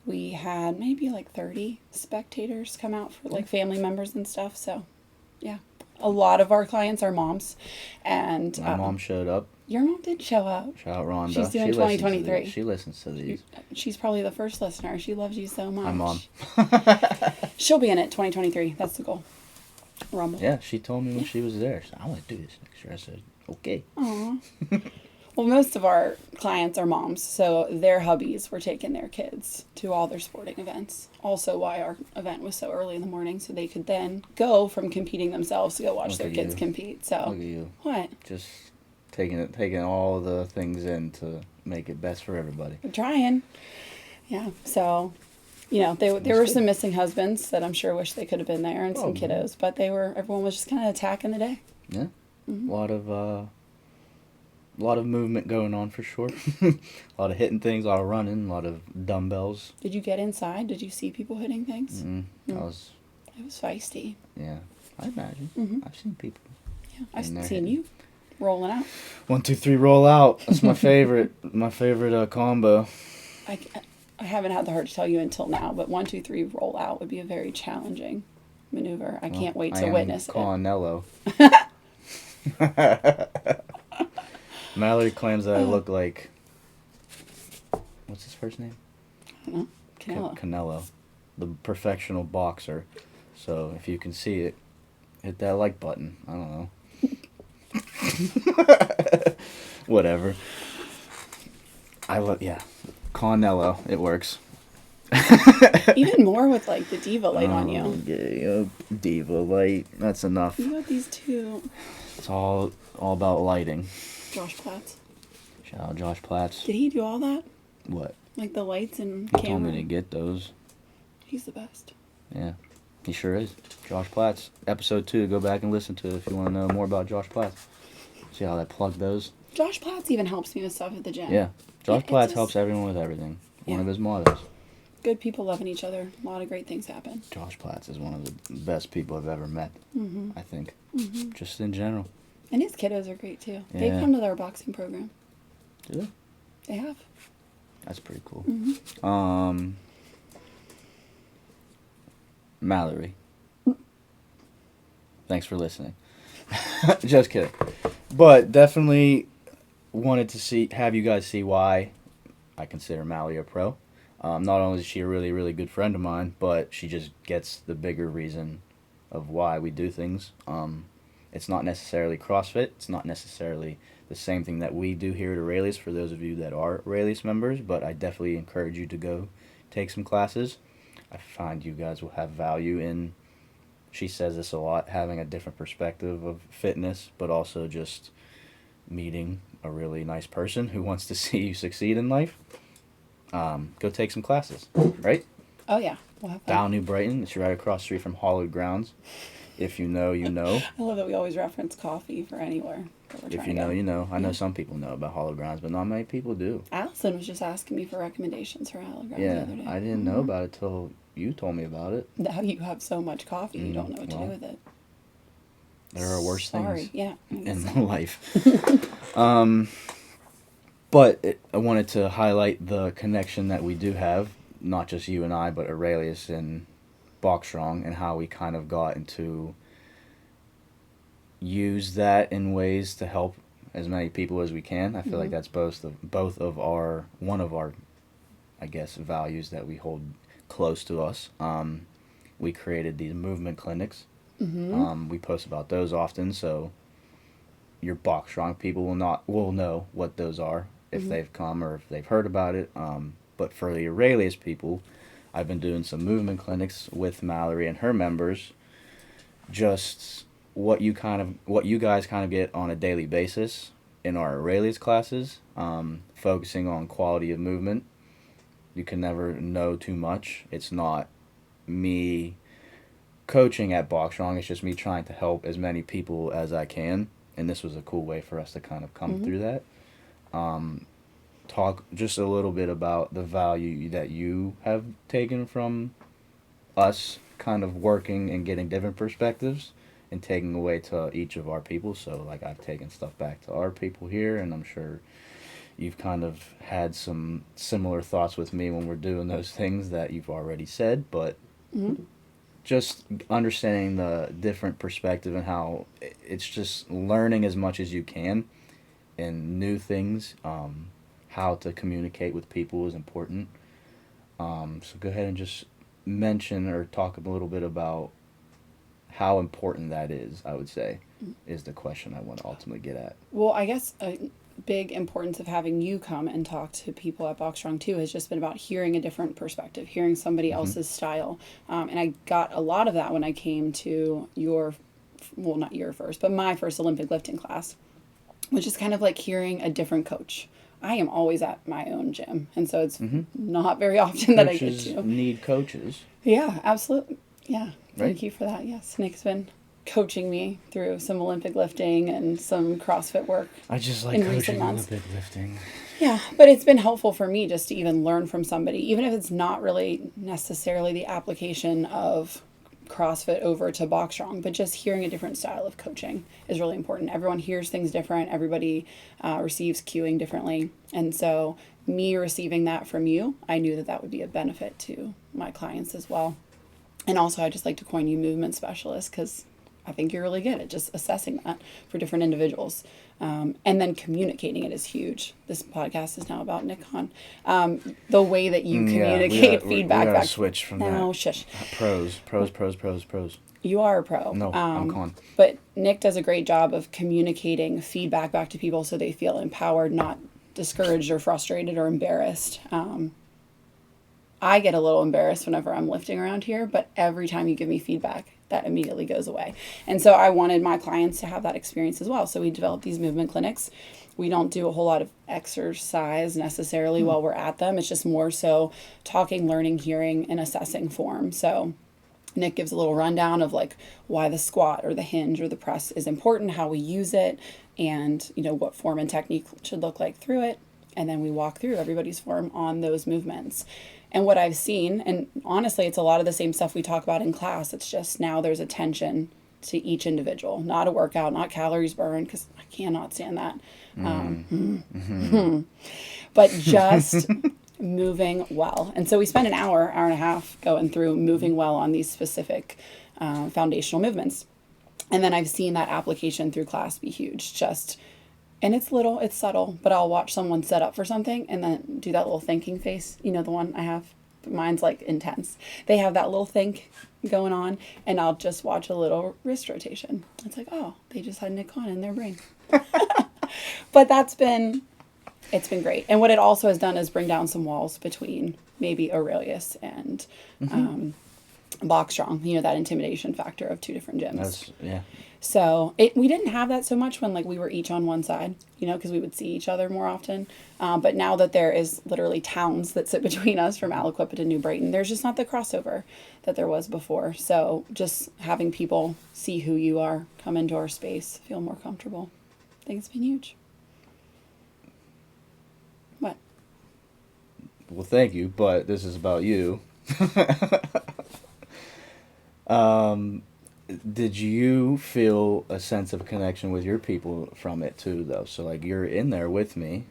we had maybe 30 spectators come out for family members and stuff. So, yeah. A lot of our clients are moms, and My mom showed up. Your mom did show up. Shout out Rhonda. She's doing She listens to 2023. these. She listens to these. She's probably the first listener. She loves you so much. My mom. She'll be in it 2023. That's the goal. Rumble. Yeah, she told me when she was there. She said, I want to do this next year. I said, okay. Aw. Well, most of our clients are moms, so their hubbies were taking their kids to all their sporting events. Also why our event was so early in the morning, so they could then go from competing themselves to go watch Look their at kids you. compete. So Look at you. what? Just taking all the things in to make it best for everybody. We're trying. Yeah. So, there were some missing husbands that I'm sure wish they could have been there, and some kiddos, but everyone was just kind of attacking the day. Yeah. A lot of movement going on for sure. A lot of hitting things, a lot of running, a lot of dumbbells. Did you get inside? Did you see people hitting things? It was feisty. Yeah, I imagine. I've seen people. Yeah, I've in there seen hitting. you rolling out. 1, 2, 3, roll out. That's my favorite. My favorite combo. I haven't had the heart to tell you until now, but 1, 2, 3 roll out would be a very challenging maneuver. I can't wait to witness it. Cornello. Mallori claims that I look like. What's his first name? I don't know. Canelo. Canelo, the professional boxer. So if you can see it, hit that like button. I don't know. Whatever. Canelo. It works. Even more with the diva light on you. Yeah, diva light. That's enough. You got these two. It's all about lighting. Josh Platts. Shout out Josh Platts. Did he do all that? What? The lights and He told camera. me to get those. He's the best. Yeah, he sure is. Josh Platts. Episode 2. Go back and listen to it if you want to know more about Josh Platts. See how I plugged those? Josh Platts even helps me with stuff at the gym. Yeah. Josh It's Platts just- helps everyone with everything. One Yeah. of his mottos. Good people loving each other. A lot of great things happen. Josh Platts is one of the best people I've ever met, I think. Just in general. And his kiddos are great too. Yeah. They've come to our boxing program. Do they? They have. That's pretty cool. Mallory. Thanks for listening. Just kidding. But definitely wanted to have you guys see why I consider Mallory a pro. Not only is she a really, really good friend of mine, but she just gets the bigger reason of why we do things. It's not necessarily CrossFit. It's not necessarily the same thing that we do here at Aurelius for those of you that are Aurelius members, but I definitely encourage you to go take some classes. I find you guys will have value in, she says this a lot, having a different perspective of fitness, but also just meeting a really nice person who wants to see you succeed in life. Go take some classes, right? Oh yeah. We'll have fun. Down New Brighton. It's right across the street from Hollowed Grounds. If you know, you know. I love that we always reference coffee for anywhere. That we're If trying you to know, go. you know. I know Yeah. some people know about Hollowed Grounds, but not many people do. Allison was just asking me for recommendations for Hollow Ground the Yeah, other day. I didn't know about it till you told me about it. Now you have so much coffee, you don't know what to well, do with it. There are worse Sorry. things Yeah. I guess so. in life. But I wanted to highlight the connection that we do have, not just you and I, but Aurelius and Bachstrong, and how we kind of got into use that in ways to help as many people as we can. I feel like that's both of our one of our, I guess, values that we hold close to us. We created these movement clinics. We post about those often, so your Bachstrong people will know what those are if they've come or if they've heard about it. But for the Aurelius people, I've been doing some movement clinics with Mallory and her members. Just what you guys kind of get on a daily basis in our Aurelius classes, focusing on quality of movement. You can never know too much. It's not me coaching at Bachstrong, it's just me trying to help as many people as I can, and this was a cool way for us to kind of come through that. Talk just a little bit about the value that you have taken from us kind of working and getting different perspectives and taking away to each of our people. So like I've taken stuff back to our people here, and I'm sure you've kind of had some similar thoughts with me when we're doing those things that you've already said, but just understanding the different perspective and how it's just learning as much as you can and new things. How to communicate with people is important. So go ahead and just mention or talk a little bit about how important that is, I would say, is the question I want to ultimately get at. Well, I guess a big importance of having you come and talk to people at Bachstrong too has just been about hearing a different perspective, hearing somebody else's style. And I got a lot of that when I came to not your first, but my first Olympic lifting class, which is kind of like hearing a different coach. I am always at my own gym, and so it's not very often that Coaches I get to. need coaches. Yeah, absolutely. Yeah, thank Right? you for that. Yes, Nick's been coaching me through some Olympic lifting and some CrossFit work. I just like in recent coaching months. Olympic lifting. Yeah, but it's been helpful for me just to even learn from somebody, even if it's not really necessarily the application of CrossFit over to Bachstrong, but just hearing a different style of coaching is really important. Everyone hears things different. Everybody receives cueing differently. And so me receiving that from you, I knew that would be a benefit to my clients as well. And also I just like to coin you movement specialist because I think you're really good at just assessing that for different individuals. And then communicating it is huge. This podcast is now about Nick Hahn. The way that you communicate feedback we gotta back. switch from No, that. shush. Pros. You are a pro. No, I'm con. But Nick does a great job of communicating feedback back to people so they feel empowered, not discouraged or frustrated or embarrassed. I get a little embarrassed whenever I'm lifting around here, but every time you give me feedback, that immediately goes away. And so I wanted my clients to have that experience as well. So we developed these movement clinics. We don't do a whole lot of exercise necessarily while we're at them. It's just more so talking, learning, hearing, and assessing form. So Nick gives a little rundown of like why the squat or the hinge or the press is important, how we use it, and what form and technique should look like through it. And then we walk through everybody's form on those movements. And what I've seen, and honestly, it's a lot of the same stuff we talk about in class. It's just now there's attention to each individual, not a workout, not calories burned, because I cannot stand that. But just moving well. And so we spend an hour and a half going through moving well on these specific foundational movements. And then I've seen that application through class be huge. And it's little, it's subtle, but I'll watch someone set up for something and then do that little thinking face. The one I have? Mine's like intense. They have that little think going on, and I'll just watch a little wrist rotation. It's like, oh, they just had Nick on in their brain. But it's been great. And what it also has done is bring down some walls between maybe Aurelius and Box Strong, that intimidation factor of two different gyms. Yeah. So we didn't have that so much when we were each on one side, because we would see each other more often. But now that there is literally towns that sit between us from Aliquippa to New Brighton, there's just not the crossover that there was before. So just having people see who you are, come into our space, feel more comfortable. I think it's been huge. What? Well, thank you, but this is about you. Did you feel a sense of connection with your people from it too, though? So you're in there with me,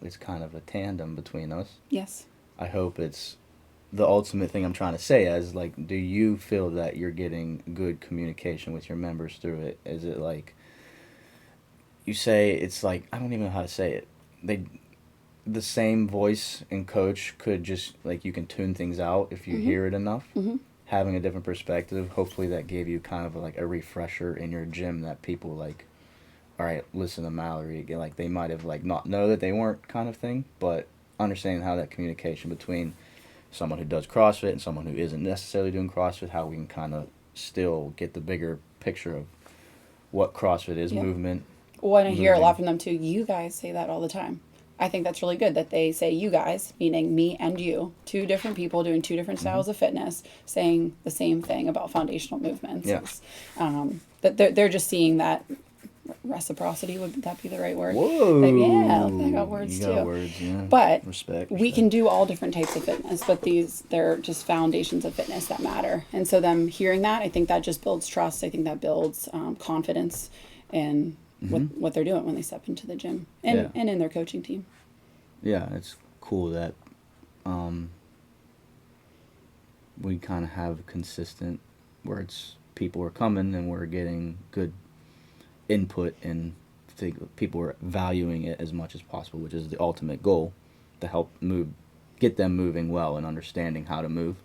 it's kind of a tandem between us. Yes. I hope it's the ultimate thing I'm trying to say is do you feel that you're getting good communication with your members through it? Is it you say it's I don't even know how to say it. The same voice and coach could just you can tune things out if you hear it enough. Having a different perspective, hopefully that gave you kind of a refresher in your gym that people all right, listen to Mallori again. They might have not know that they weren't kind of thing, but understanding how that communication between someone who does CrossFit and someone who isn't necessarily doing CrossFit, how we can kind of still get the bigger picture of what CrossFit is, movement. Well, and I hear a lot from them too. You guys say that all the time. I think that's really good that they say you guys, meaning me and you, two different people doing two different styles of fitness, saying the same thing about foundational movements. Yeah. That they're just seeing that reciprocity, would that be the right word? Whoa. I got words you too. Got words, yeah. But respect. We can do all different types of fitness, but they're just foundations of fitness that matter. And so them hearing that, I think that just builds trust. I think that builds confidence in what they're doing when they step into the gym and in their coaching team. Yeah, it's cool that we kind of have consistent where people are coming and we're getting good input and people are valuing it as much as possible, which is the ultimate goal, to help get them moving well and understanding how to move.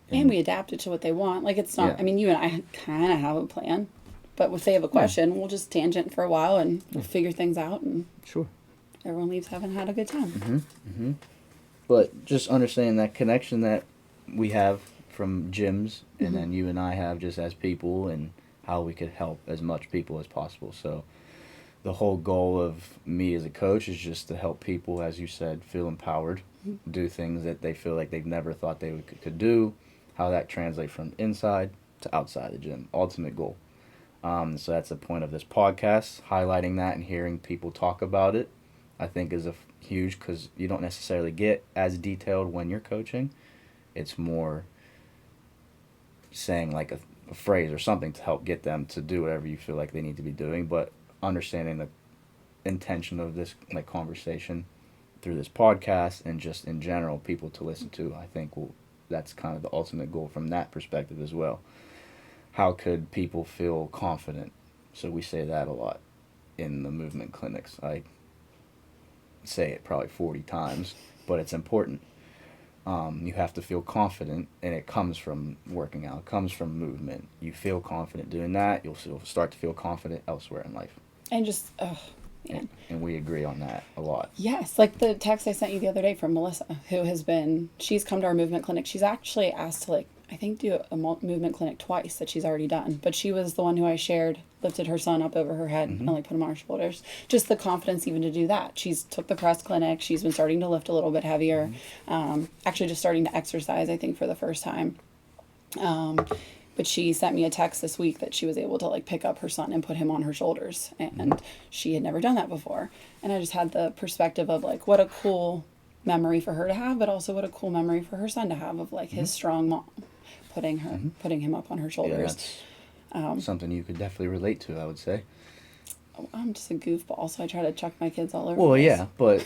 And we adapt it to what they want. It's not, you and I kind of have a plan. But if they have a question, we'll just tangent for a while and we'll figure things out, and sure, everyone leaves having had a good time. But just understanding that connection that we have from gyms, and then you and I have just as people, and how we could help as much people as possible. So the whole goal of me as a coach is just to help people, as you said, feel empowered, do things that they feel like they've never thought they could do, how that translates from inside to outside the gym. Ultimate goal. So that's the point of this podcast, highlighting that and hearing people talk about it, I think is huge, because you don't necessarily get as detailed when you're coaching. It's more saying a phrase or something to help get them to do whatever you feel like they need to be doing, but understanding the intention of this conversation through this podcast and just in general people to listen to, I think that's kind of the ultimate goal from that perspective as well. How could people feel confident? So we say that a lot in the movement clinics. I say it probably 40 times, but it's important. You have to feel confident, and it comes from working out. It comes from movement. You feel confident doing that, you'll start to feel confident elsewhere in life. And just, man. And we agree on that a lot. Yes, the text I sent you the other day from Melissa, she's come to our movement clinic. She's actually asked to I think do a movement clinic twice that she's already done. But she was the one who I shared, lifted her son up over her head and put him on her shoulders. Just the confidence even to do that. She's took the press clinic. She's been starting to lift a little bit heavier. Actually just starting to exercise, I think, for the first time. But she sent me a text this week that she was able to like pick up her son and put him on her shoulders, and she had never done that before. And I just had the perspective of like what a cool memory for her to have, but also what a cool memory for her son to have of like his strong mom putting him up on her Yeah, shoulders. that's something you could definitely relate to, I would say. I'm just a goofball, so I try to chuck my kids all over. Well, the place. yeah, but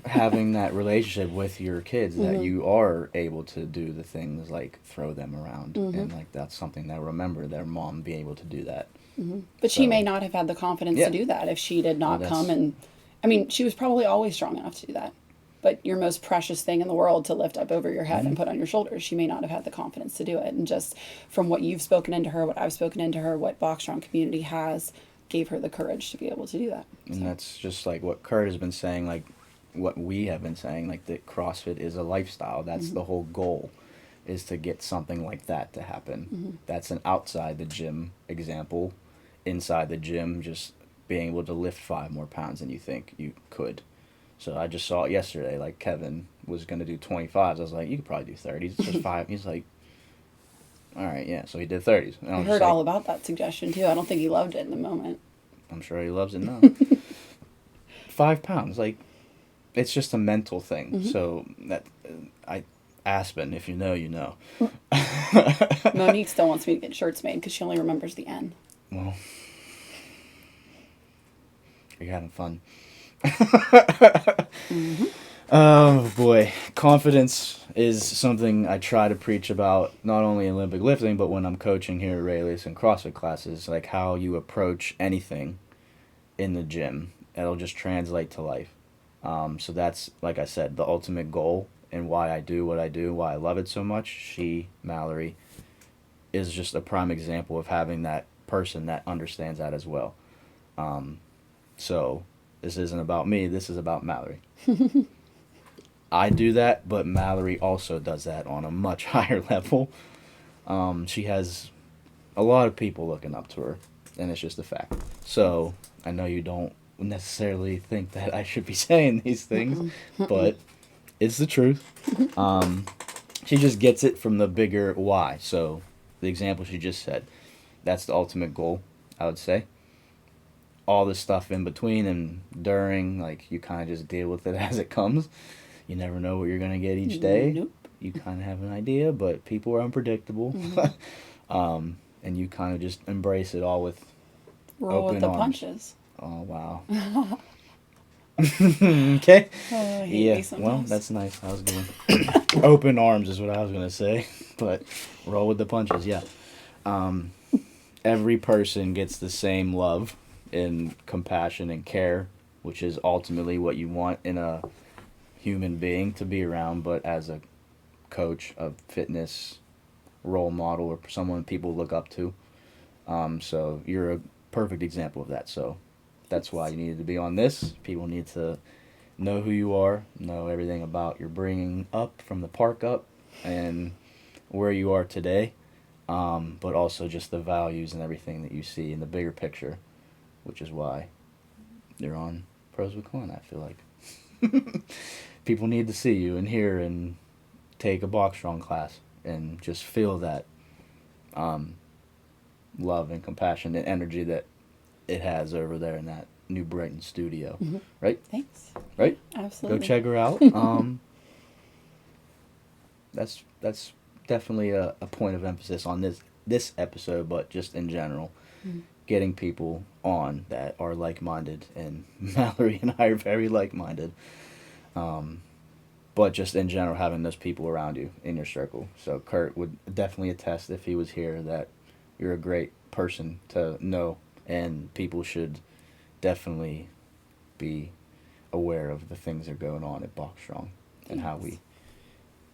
having that relationship with your kids that Mm-hmm. you are able to do the things like throw them around, Mm-hmm. and like that's something they'll remember their mom being able to do that. But she may So, not have had the confidence yeah. to do that if she did Well, not come that's and. I mean, she was probably always strong enough to do that. But your most precious thing in the world to lift up over your head and put on your shoulders, she may not have had the confidence to do it. And just from what you've spoken into her, what I've spoken into her, what Box Strong community has, gave her the courage to be able to do that. and So, that's just like what Kurt has been saying, like what we have been saying, like that CrossFit is a lifestyle. That's the whole goal, is to get something like that to happen. That's an outside the gym example. Inside the gym, just being able to lift 5 more pounds than you think you could. So I just saw it yesterday. Like Kevin was gonna do 25s. I was like, you could probably do 30s. It's just five. He's like, all right, yeah. So he did 30s. And I I was just heard like, all about that suggestion too. I don't think he loved it in the moment. I'm sure he loves it now. 5 pounds, like it's just a mental thing. So that I Aspen, if you know, you know. Monique still wants me to get shirts made because she only remembers the N. Well, you're having fun. Oh boy, confidence is something I try to preach about not only in Olympic lifting, but when I'm coaching here at Rayleigh and CrossFit classes, like how you approach anything in the gym. It'll just translate to life. So that's, like I said, the ultimate goal and why I do what I do, why I love it so much. She, Mallory, is just a prime example of having that person that understands that as well. So this isn't about me, this is about Mallory. I do that, but Mallory also does that on a much higher level. She has a lot of people looking up to her, and it's just a fact. So I know you don't necessarily think that I should be saying these things, but it's the truth. She just gets it from the bigger why. So the example she just said, that's the ultimate goal, I would say. All the stuff in between and during, like you kind of just deal with it as it comes. You never know what you're gonna get each day. Nope. You kind of have an idea, but people are unpredictable. And you kind of just embrace it all with Roll open with the arms. punches. Oh wow. Okay. Oh, I hate me Yeah. Well, sometimes. that's nice. I was going open arms is what I was gonna say, but roll with the punches. Yeah. Every person gets the same love and compassion and care, which is ultimately what you want in a human being to be around. But as a coach, a fitness role model, or someone people look up to, so you're a perfect example of that. So that's why you needed to be on this. People need to know who you are, know everything about your bringing up from the park up, and where you are today. But also just the values and everything that you see in the bigger picture, which is why you're on Pros with Con, I feel like. People need to see you and hear and take a box strong class and just feel that love and compassion and energy that it has over there in that New Brighton studio. Right? Thanks. Right? Absolutely. Go check her out. That's definitely a point of emphasis on this episode, but just in general, getting people on that are like-minded, and Mallory and I are very like-minded. But just in general, having those people around you in your circle. So Kurt would definitely attest, if he was here, that you're a great person to know, and people should definitely be aware of the things that are going on at Box Strong and how we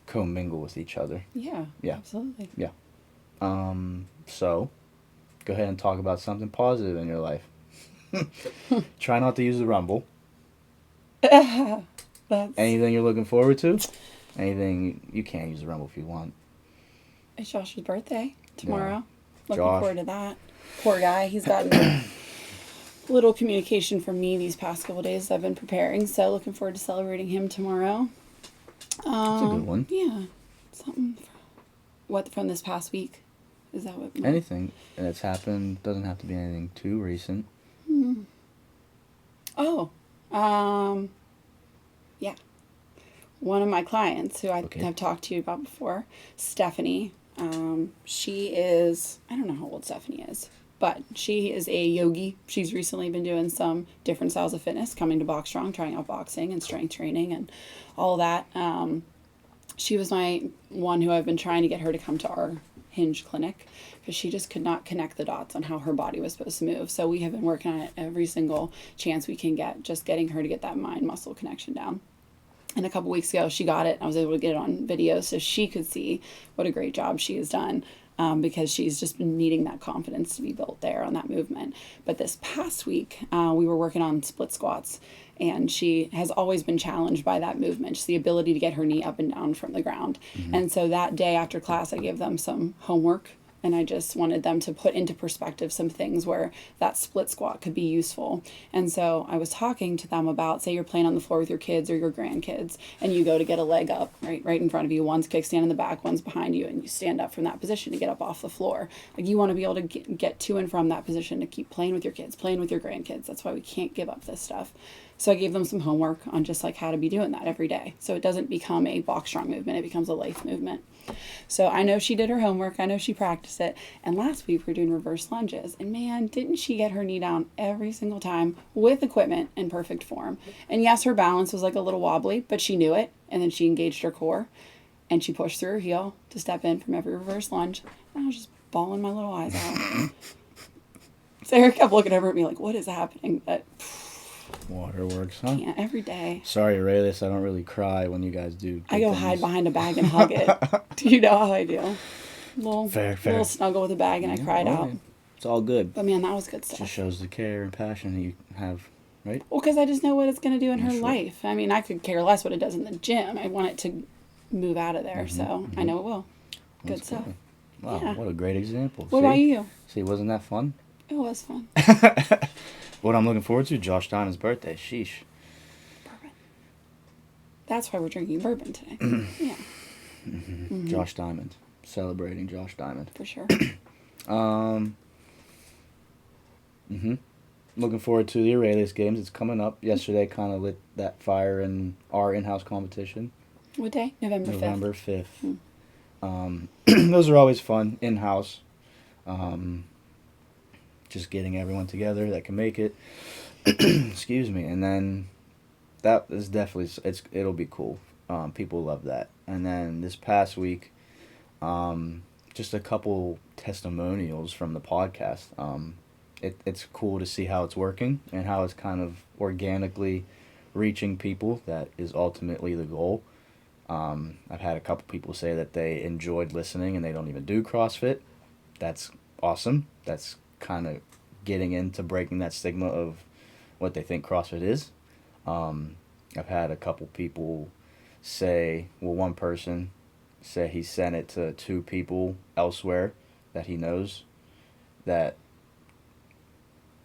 commingle with each other. Yeah. Yeah. Absolutely. Yeah. So go ahead and talk about something positive in your life. Try not to use the Rumble. That's. Anything you're looking forward to? Anything you can't use the Rumble if you want. It's Josh's birthday tomorrow. Looking Josh. forward to that. Poor guy. He's gotten little communication from me these past couple days. I've been preparing, so looking forward to celebrating him tomorrow. That's a good one. Yeah. Something. What from this past week? Is that what? Anything that's happened doesn't have to be anything too recent. Oh, yeah. One of my clients who I Okay. have talked to you about before, Stephanie. She is, I don't know how old Stephanie is, but she is a yogi. She's recently been doing some different styles of fitness, coming to Box Strong, trying out boxing and strength training and all that. She was my one who I've been trying to get her to come to our Hinge clinic because she just could not connect the dots on how her body was supposed to move. So we have been working on it every single chance we can get, just getting her to get that mind muscle connection down. And a couple weeks ago, she got it. I was able to get it on video so she could see what a great job she has done, because she's just been needing that confidence to be built there on that movement. But this past week, we were working on split squats, and she has always been challenged by that movement, just the ability to get her knee up and down from the ground. And so that day after class, I gave them some homework, and I just wanted them to put into perspective some things where that split squat could be useful. And so I was talking to them about, say you're playing on the floor with your kids or your grandkids, and you go to get a leg up right in front of you. One's kickstand in the back, one's behind you, and you stand up from that position to get up off the floor. Like, you want to be able to get to and from that position to keep playing with your kids, playing with your grandkids. That's why we can't give up this stuff. So I gave them some homework on just like how to be doing that every day. So it doesn't become a Box Strong movement, it becomes a life movement. So I know she did her homework. I know she practiced it. And last week we were doing reverse lunges. And man, didn't she get her knee down every single time with equipment in perfect form. And yes, her balance was like a little wobbly, but she knew it. And then she engaged her core. And she pushed through her heel to step in from every reverse lunge. And I was just bawling my little eyes out. Sarah kept looking over at me like, what is happening? But Waterworks, huh? yeah, every day. Sorry, Raylis, I don't really cry when you guys do. I go hide behind a bag and hug it. Do you know how I do? Fair. Little snuggle with a bag, and I cried out. It's all good. But man, that was good Just stuff. shows the care and passion that you have, right? Well, because I just know what it's going to do in her Sure. life. I mean, I could care less what it does in the gym. I want it to move out of there, so I know it will. Good That's stuff. good. Wow, Yeah. what a great example. What about you? See, wasn't that fun? It was fun. What I'm looking forward to, Josh Diamond's birthday. Sheesh. Bourbon. That's why we're drinking bourbon today. Yeah, Josh Diamond. Celebrating Josh Diamond. for sure. Looking forward to the Aurelius games. It's coming up. Yesterday kind of lit that fire in our in-house competition. What day? November 5th. November 5th. Those are always fun, in-house. Just getting everyone together that can make it. Excuse me. And then that is definitely, it'll be cool. People love that. And then this past week, just a couple testimonials from the podcast. It's cool to see how it's working and how it's kind of organically reaching people. That is ultimately the goal. I've had a couple people say that they enjoyed listening and they don't even do CrossFit. That's awesome. That's kind of getting into breaking that stigma of what they think CrossFit is. I've had a couple people say, well, one person said he sent it to 2 people elsewhere that he knows that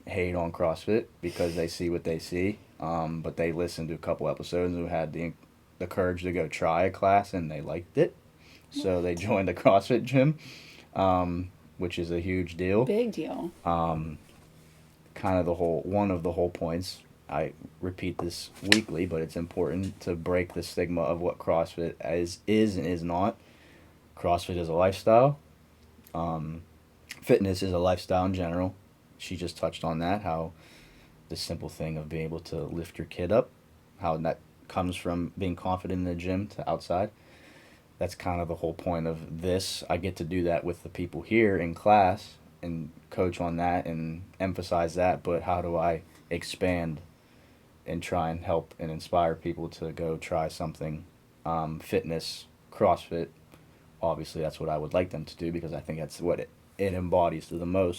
hate on CrossFit because they see what they see, but they listened to a couple episodes and had the courage to go try a class and they liked it, so they joined the CrossFit gym, which is a huge deal. Big deal. Kind of one of the whole points. I repeat this weekly, but it's important to break the stigma of what CrossFit is and is not. CrossFit is a lifestyle. Fitness is a lifestyle in general. She just touched on that, how the simple thing of being able to lift your kid up, how that comes from being confident in the gym to outside. That's kind of the whole point of this. I get to do that with the people here in class and coach on that and emphasize that, but how do I expand and try and help and inspire people to go try something, fitness, CrossFit. Obviously, that's what I would like them to do because I think that's what it embodies to the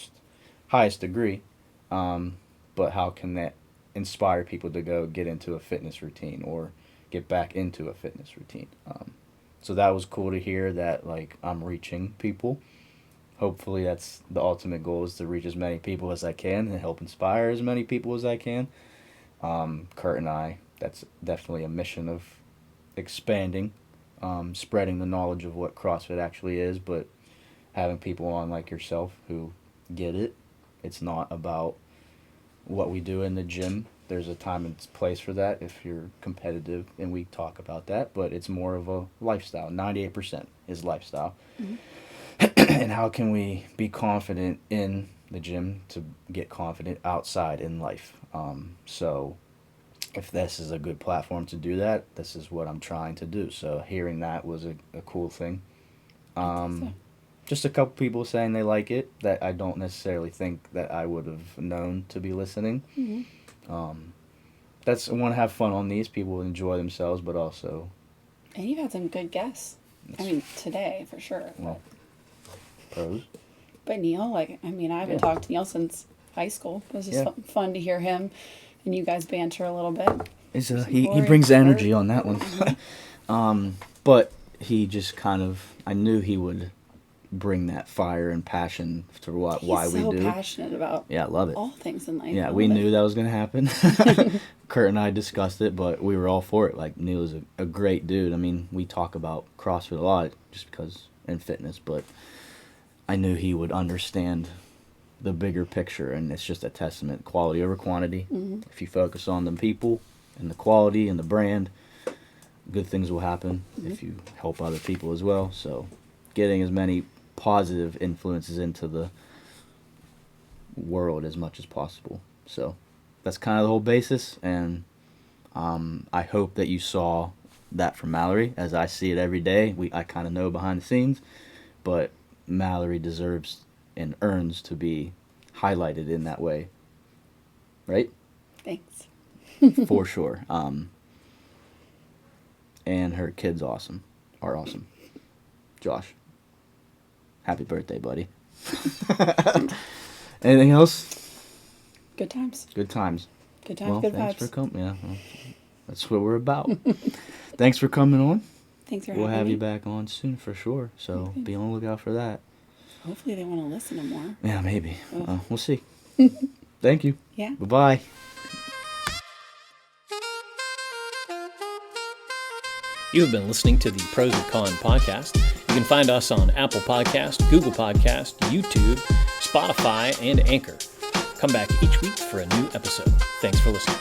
highest degree. But how can that inspire people to go get into a fitness routine or get back into a fitness routine? So that was cool to hear that, like, I'm reaching people. Hopefully that's the ultimate goal, is to reach as many people as I can and help inspire as many people as I can. Kurt and I, that's definitely a mission of expanding spreading the knowledge of what CrossFit actually is, but having people on like yourself who get it. It's not about what we do in the gym. There's a time and place for that if you're competitive, and we talk about that, but it's more of a lifestyle. 98% is lifestyle. Mhm. And how can we be confident in the gym to get confident outside in life? So if this is a good platform to do that, this is what I'm trying to do. So hearing that was a cool thing. So, Just a couple people saying they like it that I don't necessarily think that I would have known to be listening. mhm. That's, I want to have fun on these. People enjoy themselves, but also, And you've had some good guests. I mean, today for sure. well, pros. But Neil, like, I mean, I haven't Yeah. talked to Neil since high school. It was just Yeah. fun to hear him and you guys banter a little bit. He Glory brings to energy God. on that one. But he just kind of, I knew he would bring that fire and passion to why He's we so do. passionate about Yeah, I love it. all things in life. Yeah, I we love knew it. that was going to happen. Kurt and I discussed it, but we were all for it. Like, Neil is a great dude. I mean, we talk about CrossFit a lot just because, and fitness, but I knew he would understand the bigger picture, and it's just a testament, quality over quantity. Mhm. If you focus on the people and the quality and the brand, good things will happen if you help other people as well. So getting as many positive influences into the world as much as possible. So that's kind of the whole basis, and I hope that you saw that from Mallori as I see it every day. I kind of know behind the scenes, but Mallori deserves and earns to be highlighted in that way, right? Thanks. For sure. And her kids are awesome. Josh, happy birthday, buddy. Anything else? Good times. Good times. Good times, Well, good thanks vibes. for coming. Yeah, well, that's what we're about. Thanks for coming on. Thanks for We'll having have me. you back on soon for sure. So Okay. be on the lookout for that. Hopefully they want to listen to more. Yeah, maybe. Oh. We'll see. Thank you. Yeah. Bye-bye. You have been listening to the Pros and Con podcast. You can find us on Apple Podcast, Google Podcast, YouTube, Spotify, and Anchor. Come back each week for a new episode. Thanks for listening.